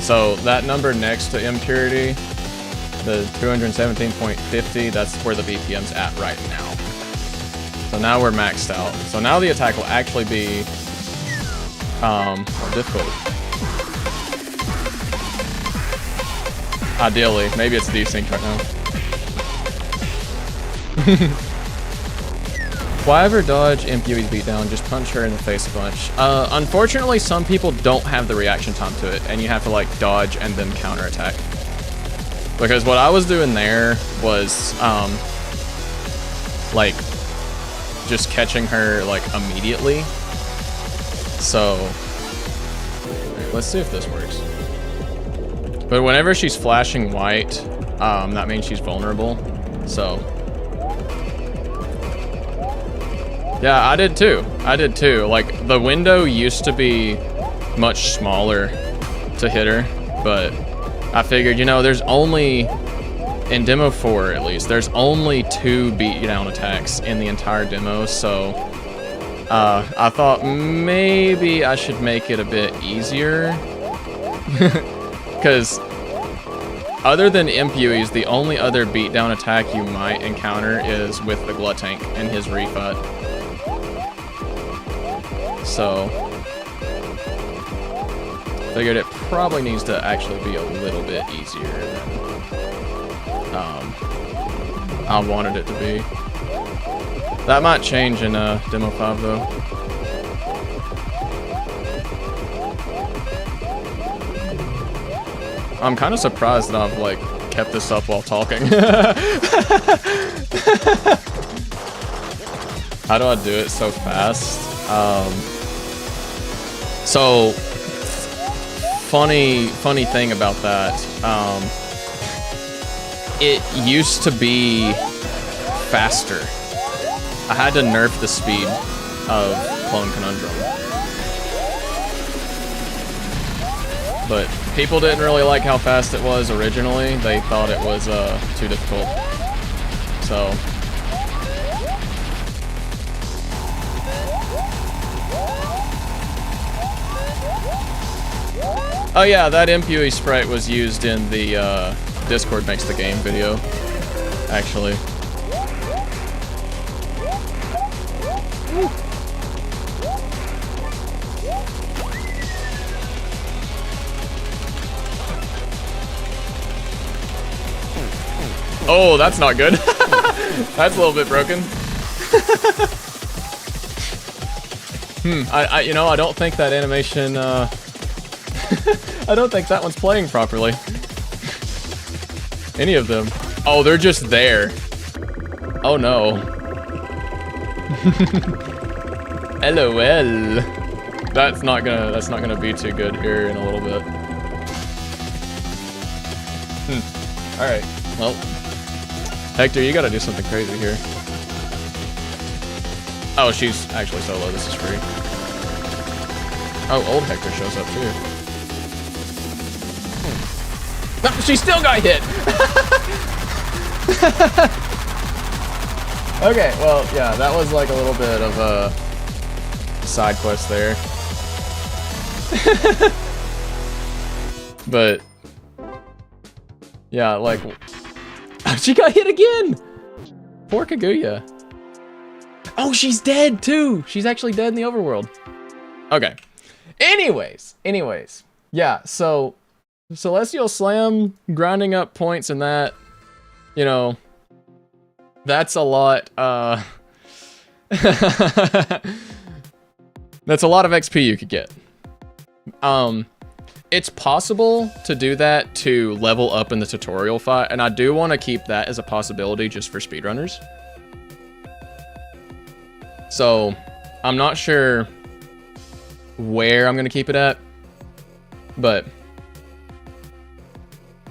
So that number next to impurity, the 217.50, that's where the BPM's at right now. So now we're maxed out. So now the attack will actually be more difficult. Ideally, maybe it's desynced right now. Why ever dodge MPUE's beatdown? Just punch her in the face a bunch. Unfortunately, some people don't have the reaction time to it, and you have to like dodge and then counterattack. Because what I was doing there was like just catching her like immediately. So let's see if this works. But whenever she's flashing white, that means she's vulnerable. So. Yeah, I did too. Like, the window used to be much smaller to hit her, but I figured, you know, there's only, in Demo 4 at least, there's only 2 beatdown attacks in the entire demo, so I thought maybe I should make it a bit easier. Because other than Impuis, the only other beatdown attack you might encounter is with the Glutank and his refut. So, figured it probably needs to actually be a little bit easier than I wanted it to be. That might change in Demo 5 though. I'm kind of surprised that I've like kept this up while talking. How do I do it so fast? So funny thing about that. It used to be faster. I had to nerf the speed of Clone Conundrum. But people didn't really like how fast it was originally. They thought it was too difficult. So oh yeah, that Impui sprite was used in the Discord Makes the Game video, actually. Oh, that's not good. That's a little bit broken. You know, I don't think that animation, I don't think that one's playing properly. Any of them. Oh, they're just there. Oh no. LOL. That's not gonna be too good here in a little bit. Alright, well. Hector, you gotta do something crazy here. Oh, she's actually solo, this is free. Oh, old Hector shows up too. No, she still got hit! Okay, well, yeah, that was like a little bit of a side quest there. But, yeah, like, she got hit again! Poor Kaguya. Oh, she's dead too! She's actually dead in the overworld. Okay. Anyways. Yeah, so Celestial Slam, grinding up points and that, you know, that's a lot, that's a lot of XP you could get. It's possible to do that to level up in the tutorial fight, and I do want to keep that as a possibility just for speedrunners. So, I'm not sure where I'm going to keep it at, but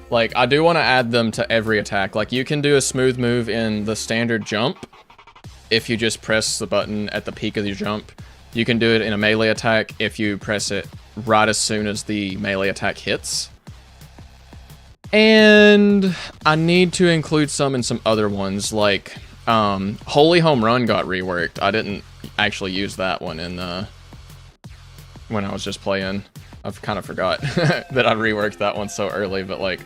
like, I do want to add them to every attack. Like, you can do a smooth move in the standard jump if you just press the button at the peak of your jump. You can do it in a melee attack if you press it right as soon as the melee attack hits. And I need to include some in some other ones, like Holy Home Run got reworked. I didn't actually use that one in when I was just playing. I've kind of forgot that I reworked that one so early, but like,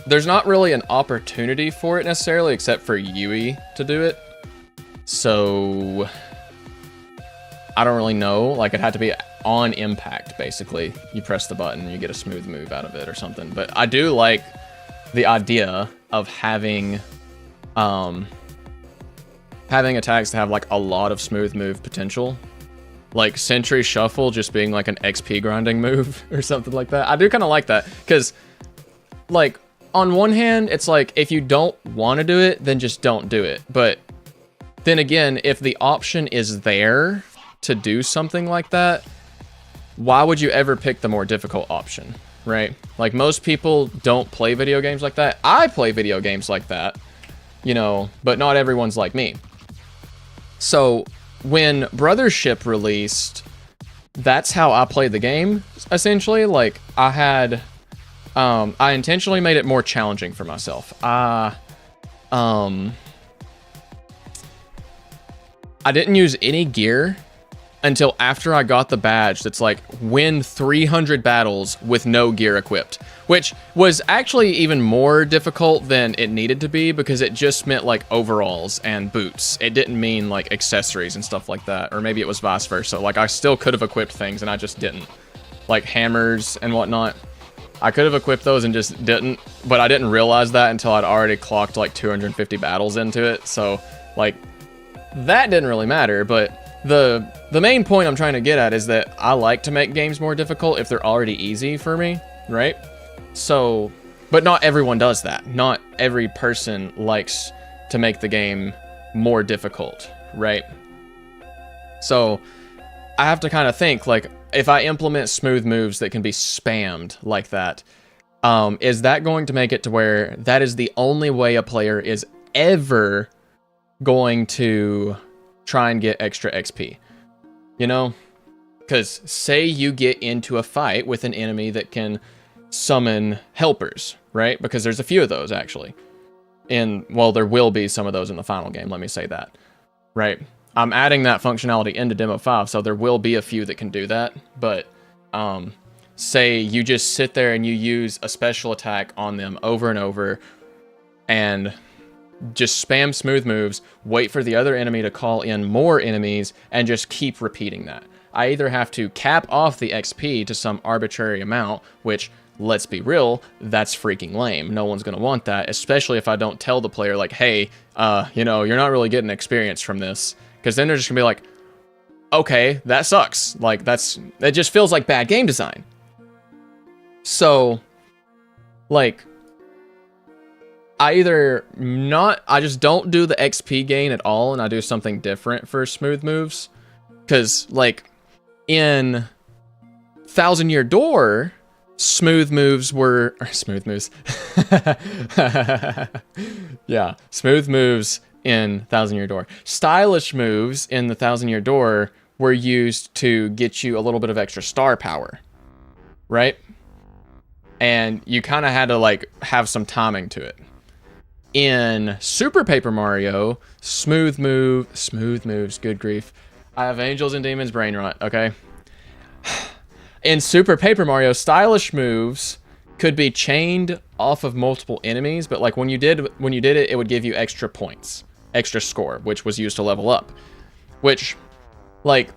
there's not really an opportunity for it necessarily, except for Yui to do it. So I don't really know. Like, it had to be on impact, basically. You press the button, you get a smooth move out of it or something. But I do like the idea of having attacks to have like a lot of smooth move potential. Like Sentry Shuffle just being like an XP grinding move or something like that. I do kind of like that, because like on one hand, it's like if you don't want to do it, then just don't do it. But then again, if the option is there to do something like that, why would you ever pick the more difficult option, right? Like, most people don't play video games like that. I play video games like that, you know, but not everyone's like me. So when Brothership released, that's how I played the game, essentially. Like, I intentionally made it more challenging for myself. I didn't use any gear until after I got the badge that's like, win 300 battles with no gear equipped, which was actually even more difficult than it needed to be because it just meant like overalls and boots. It didn't mean like accessories and stuff like that, or maybe it was vice versa. Like I still could have equipped things and I just didn't. Like hammers and whatnot. I could have equipped those and just didn't, but I didn't realize that until I'd already clocked like 250 battles into it. So like that didn't really matter, but the main point I'm trying to get at is that I like to make games more difficult if they're already easy for me, right? So, but not everyone does that. Not every person likes to make the game more difficult, right? So I have to kind of think, like, if I implement smooth moves that can be spammed like that, is that going to make it to where that is the only way a player is ever going to try and get extra XP? You know? Because say you get into a fight with an enemy that can summon helpers, right? Because there's a few of those, actually. And, well, there will be some of those in the final game, let me say that. Right? I'm adding that functionality into Demo 5, so there will be a few that can do that. But, say you just sit there and you use a special attack on them over and over, and just spam smooth moves, wait for the other enemy to call in more enemies, and just keep repeating that. I either have to cap off the XP to some arbitrary amount, which, let's be real, that's freaking lame. No one's going to want that, especially if I don't tell the player, like, hey, you know, you're not really getting experience from this. Because then they're just going to be like, okay, that sucks. Like, it just feels like bad game design. So, like, I just don't do the XP gain at all, and I do something different for smooth moves. Because, like, in 1000 Year Door, smooth moves were... smooth moves. Yeah, smooth moves in 1000 Year Door. Stylish moves in the 1000 Year Door were used to get you a little bit of extra star power. Right? And you kind of had to, like, have some timing to it. In Super Paper Mario, smooth moves, good grief. I have Angels and Demons brain rot, okay? In Super Paper Mario, stylish moves could be chained off of multiple enemies, but like when you did it, it would give you extra points, extra score, which was used to level up. Which, like,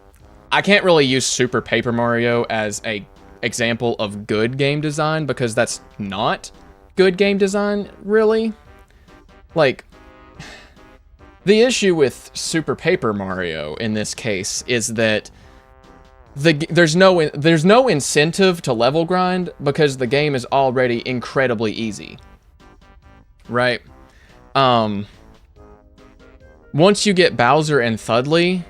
I can't really use Super Paper Mario as a example of good game design because that's not good game design, really. Like, the issue with Super Paper Mario in this case is that there's no incentive to level grind because the game is already incredibly easy. Right? Once you get Bowser and Thudley,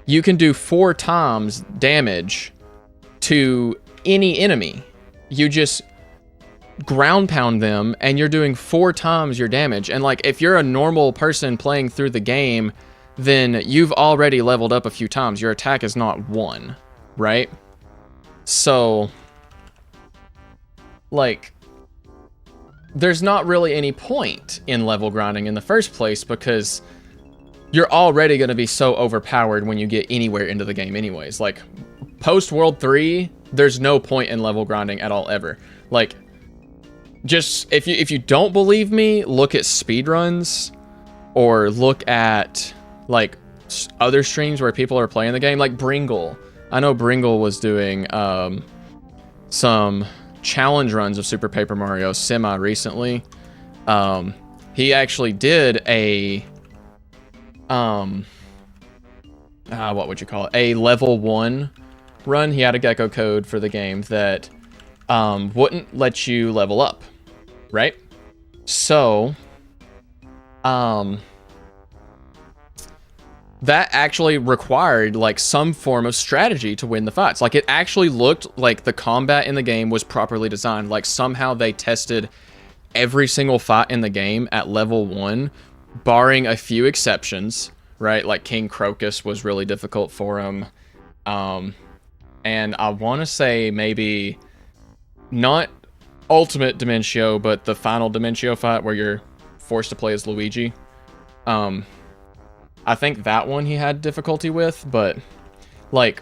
you can do 4 times damage to any enemy. You just ground pound them and you're doing 4 times your damage. And like, if you're a normal person playing through the game, then you've already leveled up a few times. Your attack is not 1, right? So, like, there's not really any point in level grinding in the first place because you're already going to be so overpowered when you get anywhere into the game anyways. Like, post World 3, there's no point in level grinding at all ever. Like, just, if you don't believe me, look at speedruns or look at, like, other streams where people are playing the game. Like Bringle. I know Bringle was doing some challenge runs of Super Paper Mario semi-recently. He actually did a... what would you call it? A level 1 run. He had a gecko code for the game that wouldn't let you level up. Right? So, that actually required, like, some form of strategy to win the fights. Like, it actually looked like the combat in the game was properly designed. Like, somehow they tested every single fight in the game at level 1, barring a few exceptions, right? Like, King Crocus was really difficult for him. And I want to say maybe not Ultimate Dimentio, but the final Dimentio fight where you're forced to play as Luigi. I think that one he had difficulty with, but Like,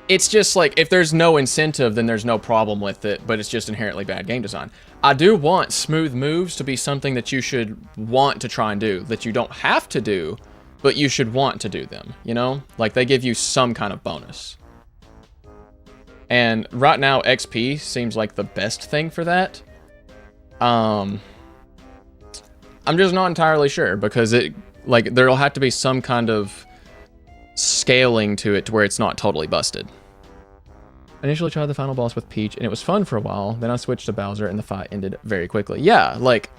it's just like, if there's no incentive, then there's no problem with it, but it's just inherently bad game design. I do want smooth moves to be something that you should want to try and do, that you don't have to do, but you should want to do them, you know? Like, they give you some kind of bonus. And right now, XP seems like the best thing for that. I'm just not entirely sure, because there'll have to be some kind of scaling to it to where it's not totally busted. I initially tried the final boss with Peach, and it was fun for a while. Then I switched to Bowser, and the fight ended very quickly. Yeah, like,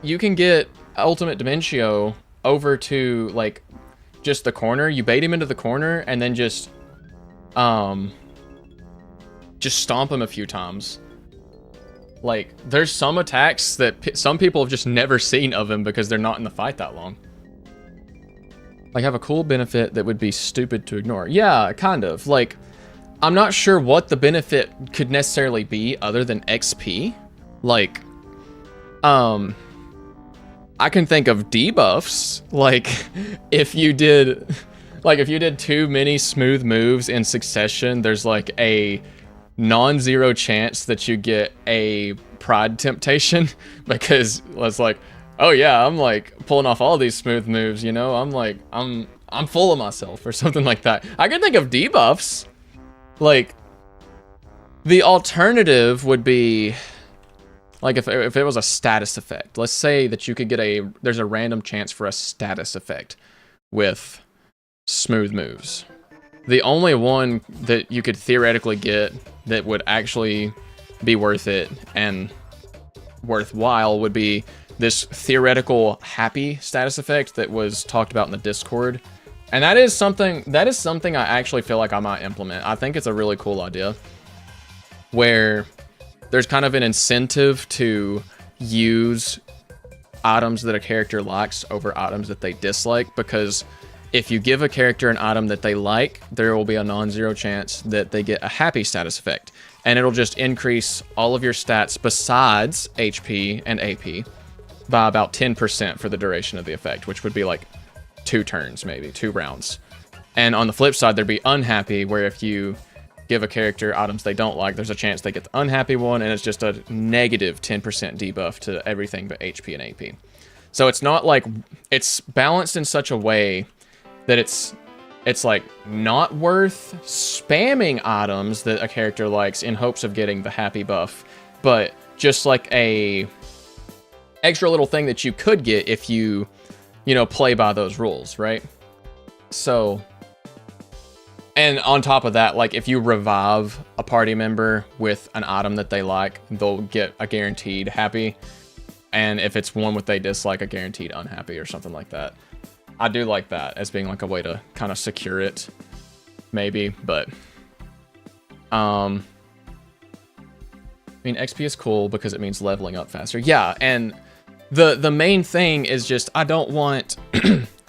you can get Ultimate Dimentio over to, like, just the corner. You bait him into the corner, and then just stomp him a few times. Like, there's some attacks that some people have just never seen of him because they're not in the fight that long. Like, have a cool benefit that would be stupid to ignore. Yeah, kind of. Like, I'm not sure what the benefit could necessarily be other than XP. Like, I can think of debuffs. Like, if you did too many smooth moves in succession, there's like a non-zero chance that you get a pride temptation, because it's like, oh yeah, I'm like pulling off all these smooth moves, you know? I'm full of myself or something like that. I can think of debuffs. Like, the alternative would be, like, if it was a status effect. Let's say that you could get there's a random chance for a status effect with smooth moves. The only one that you could theoretically get that would actually be worth it and worthwhile would be this theoretical happy status effect that was talked about in the Discord. And that is something I actually feel like I might implement. I think it's a really cool idea, where there's kind of an incentive to use items that a character likes over items that they dislike, because if you give a character an item that they like, there will be a non-zero chance that they get a happy status effect. And it'll just increase all of your stats besides HP and AP by about 10% for the duration of the effect, which would be like 2 turns, maybe 2 rounds. And on the flip side, there'd be unhappy, where if you give a character items they don't like, there's a chance they get the unhappy one, and it's just a negative 10% debuff to everything but HP and AP. So it's not like, it's balanced in such a way that it's like not worth spamming items that a character likes in hopes of getting the happy buff, but just like a extra little thing that you could get if you play by those rules, right? So, and on top of that, like, if you revive a party member with an item that they like, they'll get a guaranteed happy. And if it's one what they dislike, a guaranteed unhappy or something like that. I do like that as being like a way to kind of secure it, maybe, but I mean, XP is cool because it means leveling up faster. Yeah, and the main thing is just, I don't want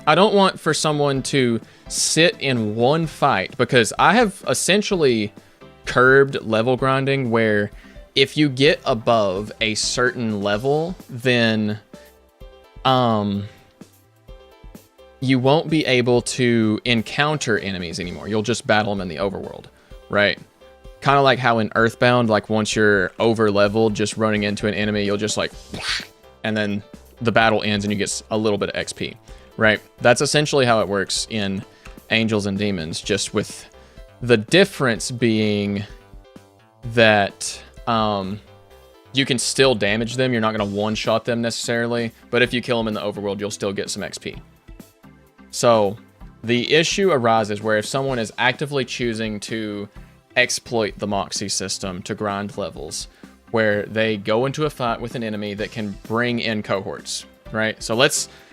I don't want for someone to sit in one fight, because I have essentially curbed level grinding, where if you get above a certain level, then you won't be able to encounter enemies anymore. You'll just battle them in the overworld, right? Kind of like how in Earthbound, like once you're over leveled, just running into an enemy, you'll just like, and then the battle ends and you get a little bit of XP, right? That's essentially how it works in Angels and Demons, just with the difference being that you can still damage them. You're not going to one-shot them necessarily, but if you kill them in the overworld, you'll still get some XP. So the issue arises where if someone is actively choosing to exploit the Moxie system to grind levels, where they go into a fight with an enemy that can bring in cohorts, right? So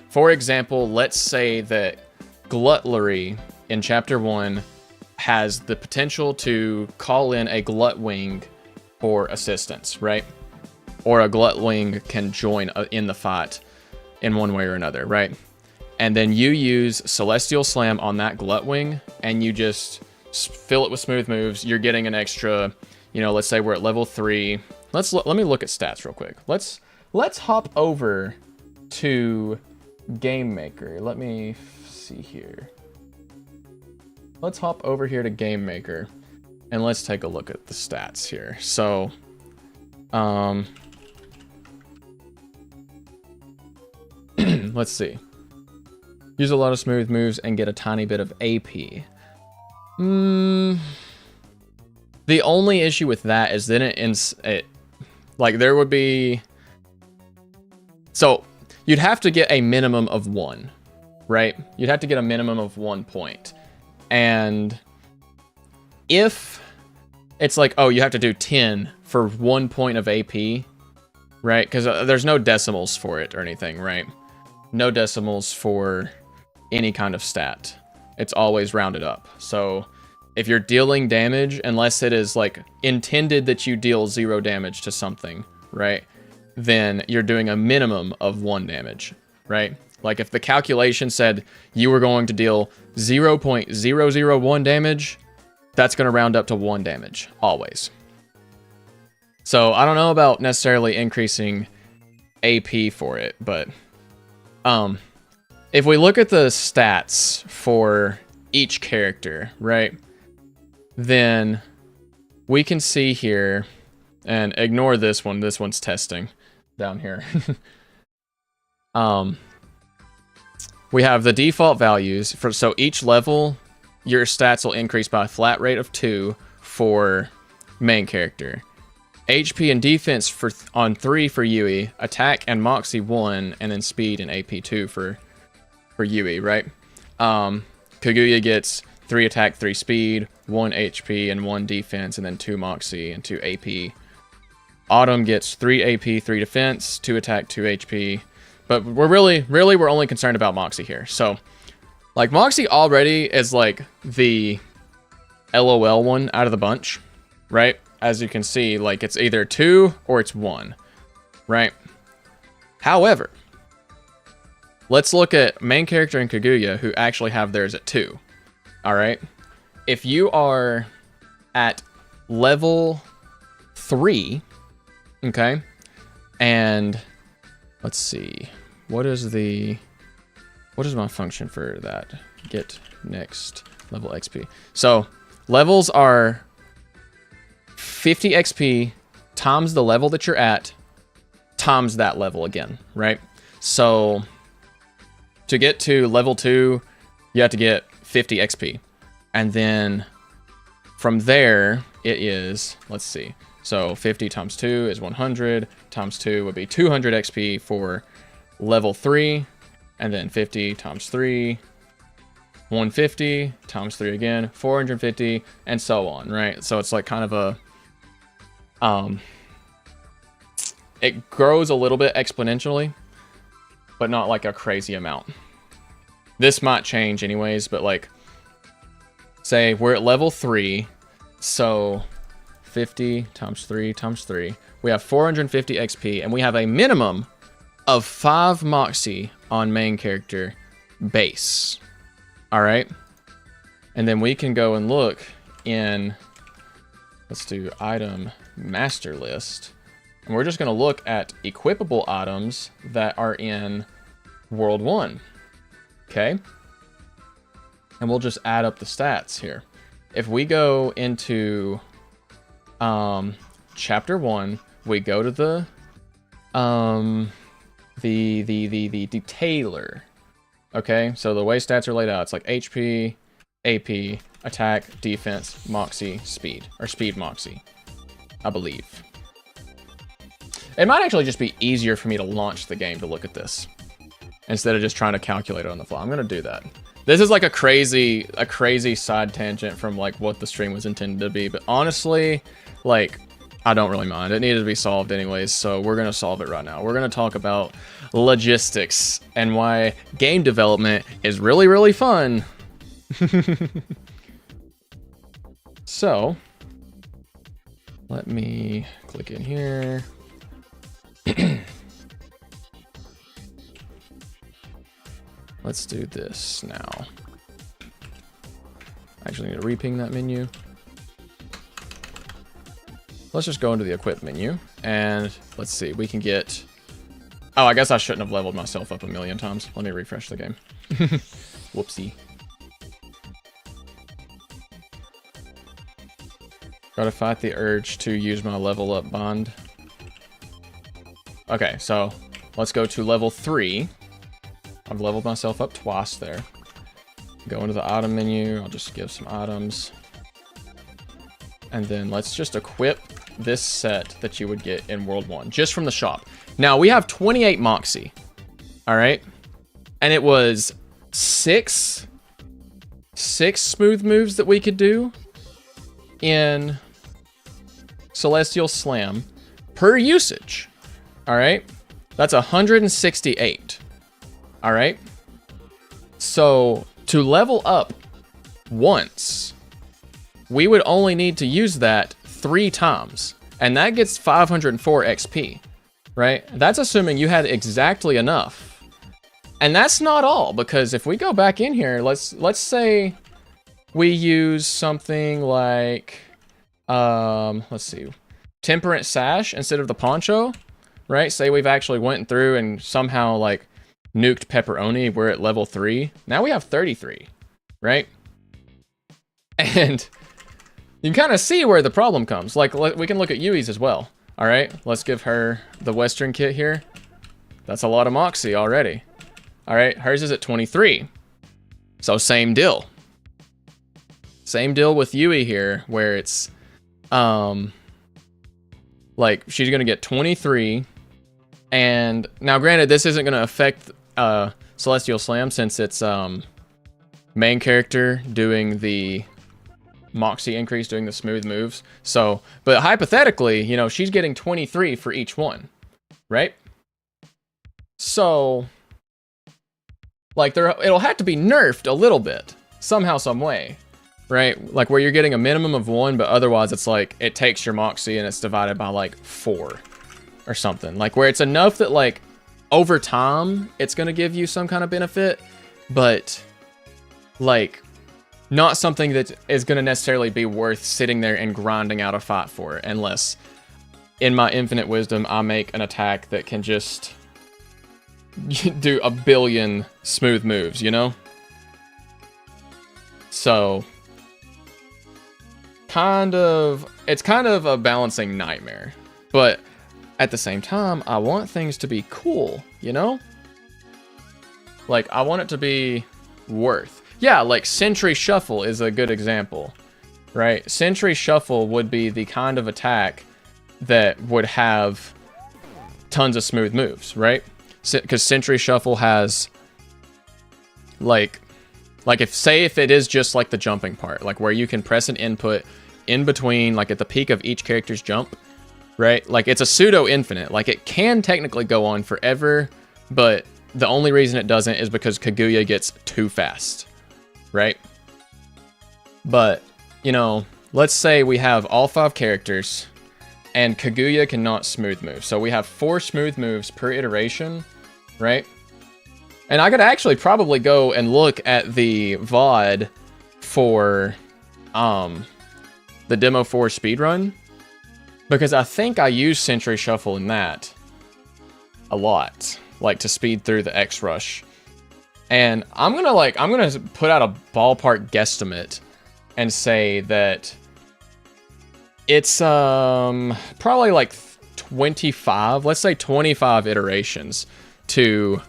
for example, let's say that Glutlery in Chapter 1 has the potential to call in a Glutwing for assistance, right? Or a Glutwing can join in the fight in one way or another, right? And then you use Celestial Slam on that Glutwing, and you just fill it with smooth moves. You're getting an extra, let's say we're at level 3. Let me look at stats real quick. Let's hop over to Game Maker. Let me see here. let's hop over here to Game Maker and let's take a look at the stats here. So, let's see. Use a lot of smooth moves and get a tiny bit of AP. The only issue with that is then it like there would be, so you'd have to get a minimum of 1, right? You'd have to get a minimum of 1 point. And if it's like, oh, you have to do 10 for 1 point of AP, right? Because there's no decimals for it or anything, right? No decimals for any kind of stat. It's always rounded up. So if you're dealing damage, unless it is like intended that you deal 0 damage to something, right? Then you're doing a minimum of 1 damage, right? Like if the calculation said you were going to deal 0.001 damage, that's going to round up to 1 damage, always. So I don't know about necessarily increasing AP for it, but if we look at the stats for each character, right? Then we can see here, and ignore this one. This one's testing down here. We have the default values for, so each level, your stats will increase by a flat rate of 2 for main character. HP and defense on 3 for Yui, attack and moxie 1, and then speed and AP 2 for Yui, right? Kaguya gets 3 attack, 3 speed, 1 HP, and 1 defense, and then 2 moxie and 2 AP. Autumn gets 3 AP, 3 defense, 2 attack, 2 HP. But we're only concerned about moxie here. So, like, moxie already is like the LOL one out of the bunch, right? As you can see, like, it's either 2 or it's 1, right? However, let's look at main character and Kaguya, who actually have theirs at 2. All right. If you are at level 3, okay, and let's see, what is my function for that? Get next level XP. So levels are 50 XP times the level that you're at times that level again, right? So to get to level 2, you have to get 50 XP. And then from there, it is, let's see. So 50 times 2 is 100, times 2 would be 200 XP for level 3. And then 50 times 3, 150 times 3 again, 450, and so on, right? So it's like kind of a, it grows a little bit exponentially, but not like a crazy amount. This might change anyways, but like, say we're at level 3, so 50 times 3 times 3. We have 450 XP, and we have a minimum of 5 Moxie on main character base. All right? And then we can go and look in, let's do item master list. And we're just going to look at equipable items that are in World 1. Okay? And we'll just add up the stats here. If we go into chapter 1, we go to the detailer. Okay, so the way stats are laid out, it's like HP, AP, attack, defense, moxie, speed, or speed moxie, I believe. It might actually just be easier for me to launch the game to look at this instead of just trying to calculate it on the fly. I'm gonna do that. This is like a crazy side tangent from like what the stream was intended to be, but honestly, like, I don't really mind. It needed to be solved anyways, so we're gonna solve it right now. We're gonna talk about logistics and why game development is really, really fun. So, let me click in here. Let's do this now. I actually need to reping that menu. Let's just go into the equip menu and let's see, we can get, oh, I guess I shouldn't have leveled myself up a million times. Let me refresh the game. Whoopsie. Gotta fight the urge to use my level up bond. Okay, so let's go to level 3. I've leveled myself up twice there. Go into the item menu. I'll just give some items. And then let's just equip this set that you would get in World 1, just from the shop. Now, we have 28 Moxie. All right? And it was 6 smooth moves that we could do in Celestial Slam per usage. All right? That's 168. All right? So, to level up once, we would only need to use that 3 times. And that gets 504 XP, right? That's assuming you had exactly enough. And that's not all, because if we go back in here, let's say we use something like, let's see, Temperate Sash instead of the Poncho, right? Say we've actually went through and somehow like nuked Pepperoni. We're at level 3. Now we have 33, right? And you can kind of see where the problem comes. Like, we can look at Yui's as well. All right, let's give her the Western kit here. That's a lot of Moxie already. All right, hers is at 23. So same deal. Same deal with Yui here, where it's, like, she's gonna get 23. And now granted, this isn't gonna affect Celestial Slam since it's main character doing the Moxie increase, doing the smooth moves. So, but hypothetically, you know, she's getting 23 for each one, right? So, like, it'll have to be nerfed a little bit, somehow, some way, right? Like, where you're getting a minimum of 1, but otherwise it's like, it takes your Moxie and it's divided by, like, 4 or something. Like, where it's enough that, like, over time, it's gonna give you some kind of benefit, but, like, not something that is going to necessarily be worth sitting there and grinding out a fight for, unless, in my infinite wisdom, I make an attack that can just do a billion smooth moves, you know? So, it's kind of a balancing nightmare. But at the same time, I want things to be cool, you know? Like, I want it to be worth. Yeah, like Sentry Shuffle is a good example, right? Sentry Shuffle would be the kind of attack that would have tons of smooth moves, right? Because Sentry Shuffle has, like if it is just like the jumping part, like where you can press an input in between, like at the peak of each character's jump, right? Like it's a pseudo infinite, like it can technically go on forever, but the only reason it doesn't is because Kaguya gets too fast. Right? But, you know, let's say we have all 5 characters and Kaguya cannot smooth move. So we have 4 smooth moves per iteration, right? And I could actually probably go and look at the VOD for the Demo 4 speedrun, because I think I use Sentry Shuffle in that a lot, like to speed through the X Rush. And I'm gonna put out a ballpark guesstimate and say that it's probably like 25, let's say 25 iterations to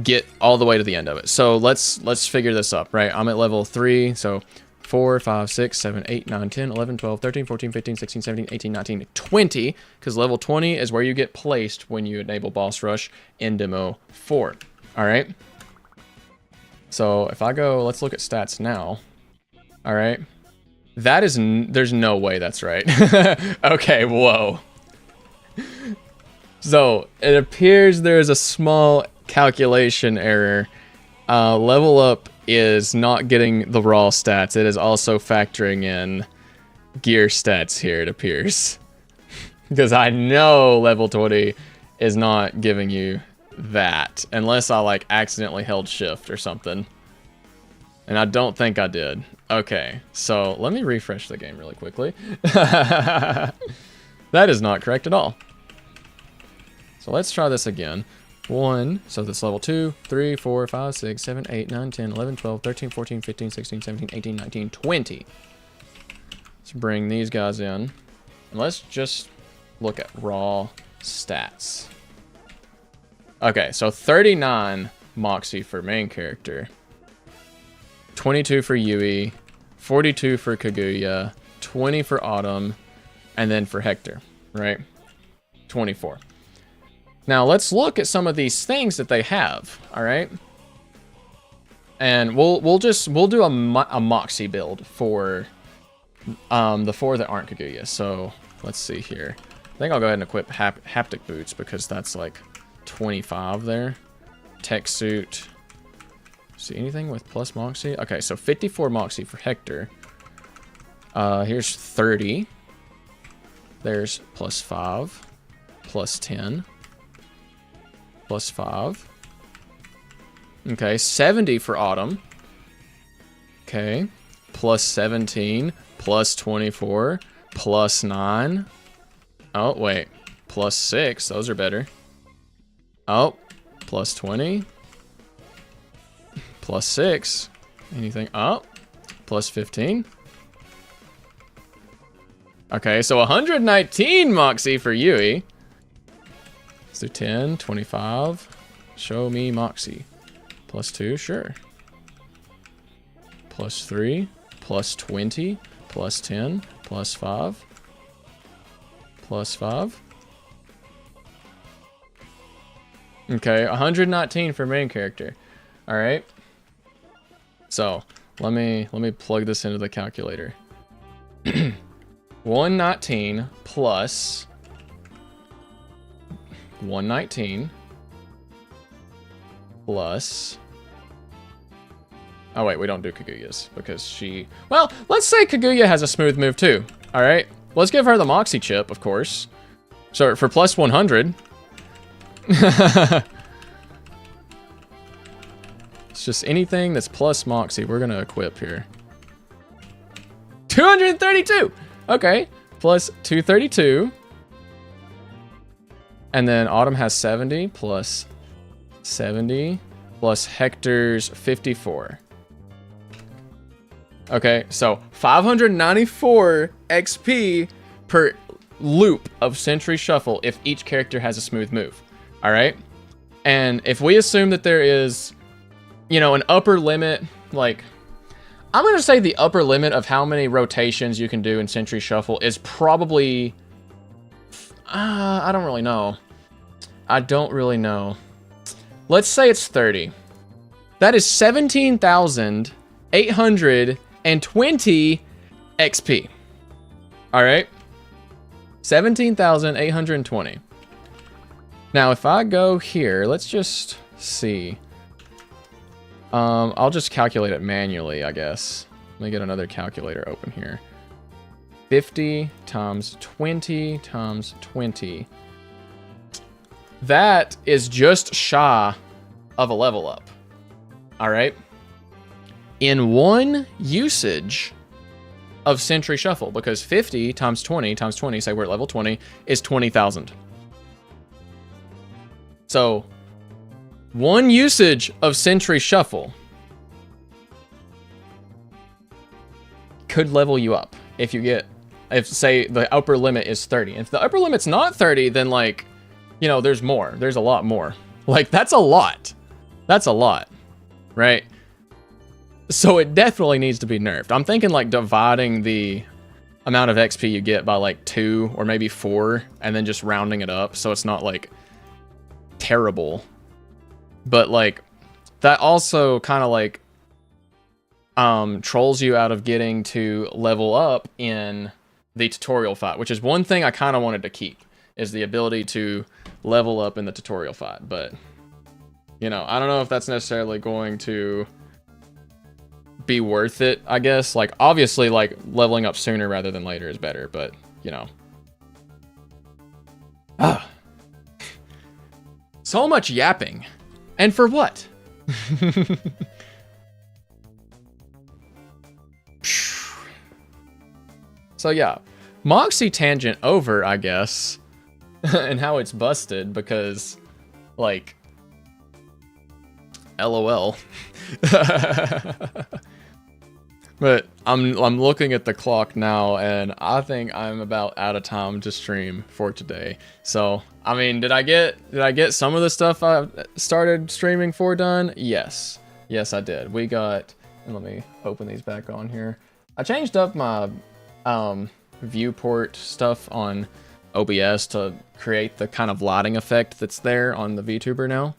get all the way to the end of it. So let's figure this up, right? I'm at level 3, so 4, 5, 6, 7, 8, 9, 10, 11, 12, 13, 14, 15, 16, 17, 18, 19, 20, because level 20 is where you get placed when you enable Boss Rush in Demo 4. All right? So if I go, let's look at stats now. All right. That is, there's no way that's right. Okay, whoa. So it appears there's a small calculation error. Level up is not getting the raw stats. It is also factoring in gear stats here, it appears. Because I know level 20 is not giving you that, unless I like accidentally held shift or something, and I don't think I did. Okay, so let me refresh the game really quickly. That is not correct at all. So let's try this again. 1, so that's level 2, 3, 4, 5, 6, 7, 8, 9, 10, 11, 12, 13, 14, 15, 16, 17, 18, 19, 20. Let's bring these guys in. And let's just look at raw stats. Okay, so 39 Moxie for main character. 22 for Yui. 42 for Kaguya. 20 for Autumn. And then for Hector, right? 24. Now let's look at some of these things that they have, all right? And we'll do a Moxie build for the 4 that aren't Kaguya. So let's see here. I think I'll go ahead and equip haptic boots because that's like 25 there. Tech suit. See anything with plus Moxie? Okay, so 54 Moxie for Hector. Here's 30. There's plus 5, plus 10, plus 5. Okay, 70 for Autumn. Okay, plus 17, plus 24, plus 9. Oh, wait, plus 6. Those are better. Oh, plus 20. Plus 6. Anything? Oh, plus 15. Okay, so 119 Moxie for Yui. Let's do 10, 25. Show me Moxie. Plus 2, sure. Plus 3, plus 20, plus 10, plus 5. Plus 5. Okay, 119 for main character. All right. So let me plug this into the calculator. 119 plus 119 plus. Oh wait, we don't do Kaguya's because she. Well, let's say Kaguya has a smooth move too. All right, let's give her the Moxie chip, of course. So for plus 100. It's just anything that's plus Moxie we're gonna equip here. 232. Okay, plus 232. And then Autumn has 70 plus 70 plus Hector's 54. Okay, so 594 XP per loop of Century Shuffle if each character has a smooth move. All right? And if we assume that there is, you know, an upper limit, like, I'm going to say the upper limit of how many rotations you can do in Century Shuffle is probably, I don't really know. I don't really know. Let's say it's 30. That is 17,820 XP. All right? 17,820. Now, if I go here, let's just see. I'll just calculate it manually, I guess. Let me get another calculator open here. 50 times 20 times 20. That is just shy of a level up. All right? In one usage of Century Shuffle, because 50 times 20 times 20, say we're at level 20, is 20,000. So, one usage of Century Shuffle could level you up if you get, if say the upper limit is 30. If the upper limit's not 30, then like, you know, there's more. There's a lot more. Like, that's a lot. That's a lot, right? So it definitely needs to be nerfed. I'm thinking like dividing the amount of XP you get by like 2 or maybe 4 and then just rounding it up so it's not like terrible. But like that also kind of like trolls you out of getting to level up in the tutorial fight, which is one thing I kind of wanted to keep, is the ability to level up in the tutorial fight. But you know, I don't know if that's necessarily going to be worth it, I guess. Like, obviously, like, leveling up sooner rather than later is better, but, you know. Ah. So much yapping. And for what? So, yeah. Moxie tangent over, I guess. And how it's busted, because, like, LOL. But I'm looking at the clock now, and I think I'm about out of time to stream for today. So, I mean, did I get some of the stuff I started streaming for done? Yes. Yes, I did. We got, and let me open these back on here. I changed up my viewport stuff on OBS to create the kind of lighting effect that's there on the VTuber now.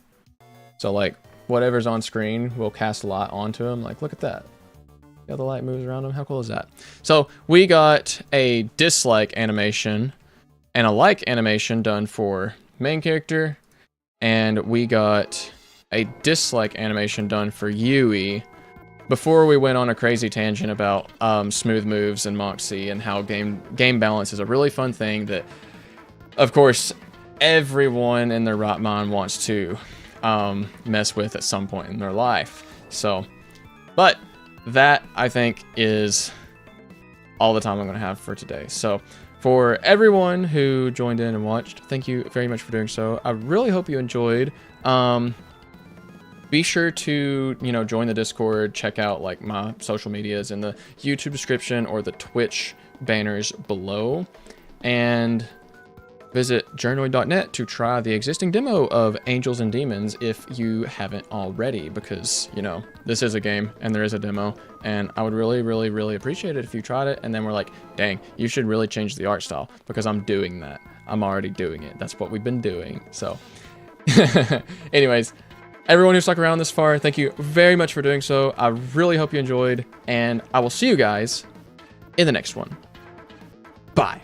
So, like, whatever's on screen will cast light onto him. Like, look at that. Yeah, the light moves around him. How cool is that? So we got a dislike animation and a like animation done for main character, and we got a dislike animation done for Yui before we went on a crazy tangent about smooth moves and Moxie and how game balance is a really fun thing that, of course, everyone in their right mind wants to mess with at some point in their life. So, but that, I think, is all the time I'm going to have for today. So, for everyone who joined in and watched, thank you very much for doing so. I really hope you enjoyed. Be sure to, join the Discord, check out, like, my social medias in the YouTube description or the Twitch banners below. And visit journoid.net to try the existing demo of Angels and Demons if you haven't already, because, this is a game and there is a demo, and I would really, really, really appreciate it if you tried it and then we're like, dang, you should really change the art style, because I'm doing that. I'm already doing it. That's what we've been doing. So, anyways, everyone who stuck around this far, thank you very much for doing so. I really hope you enjoyed, and I will see you guys in the next one. Bye.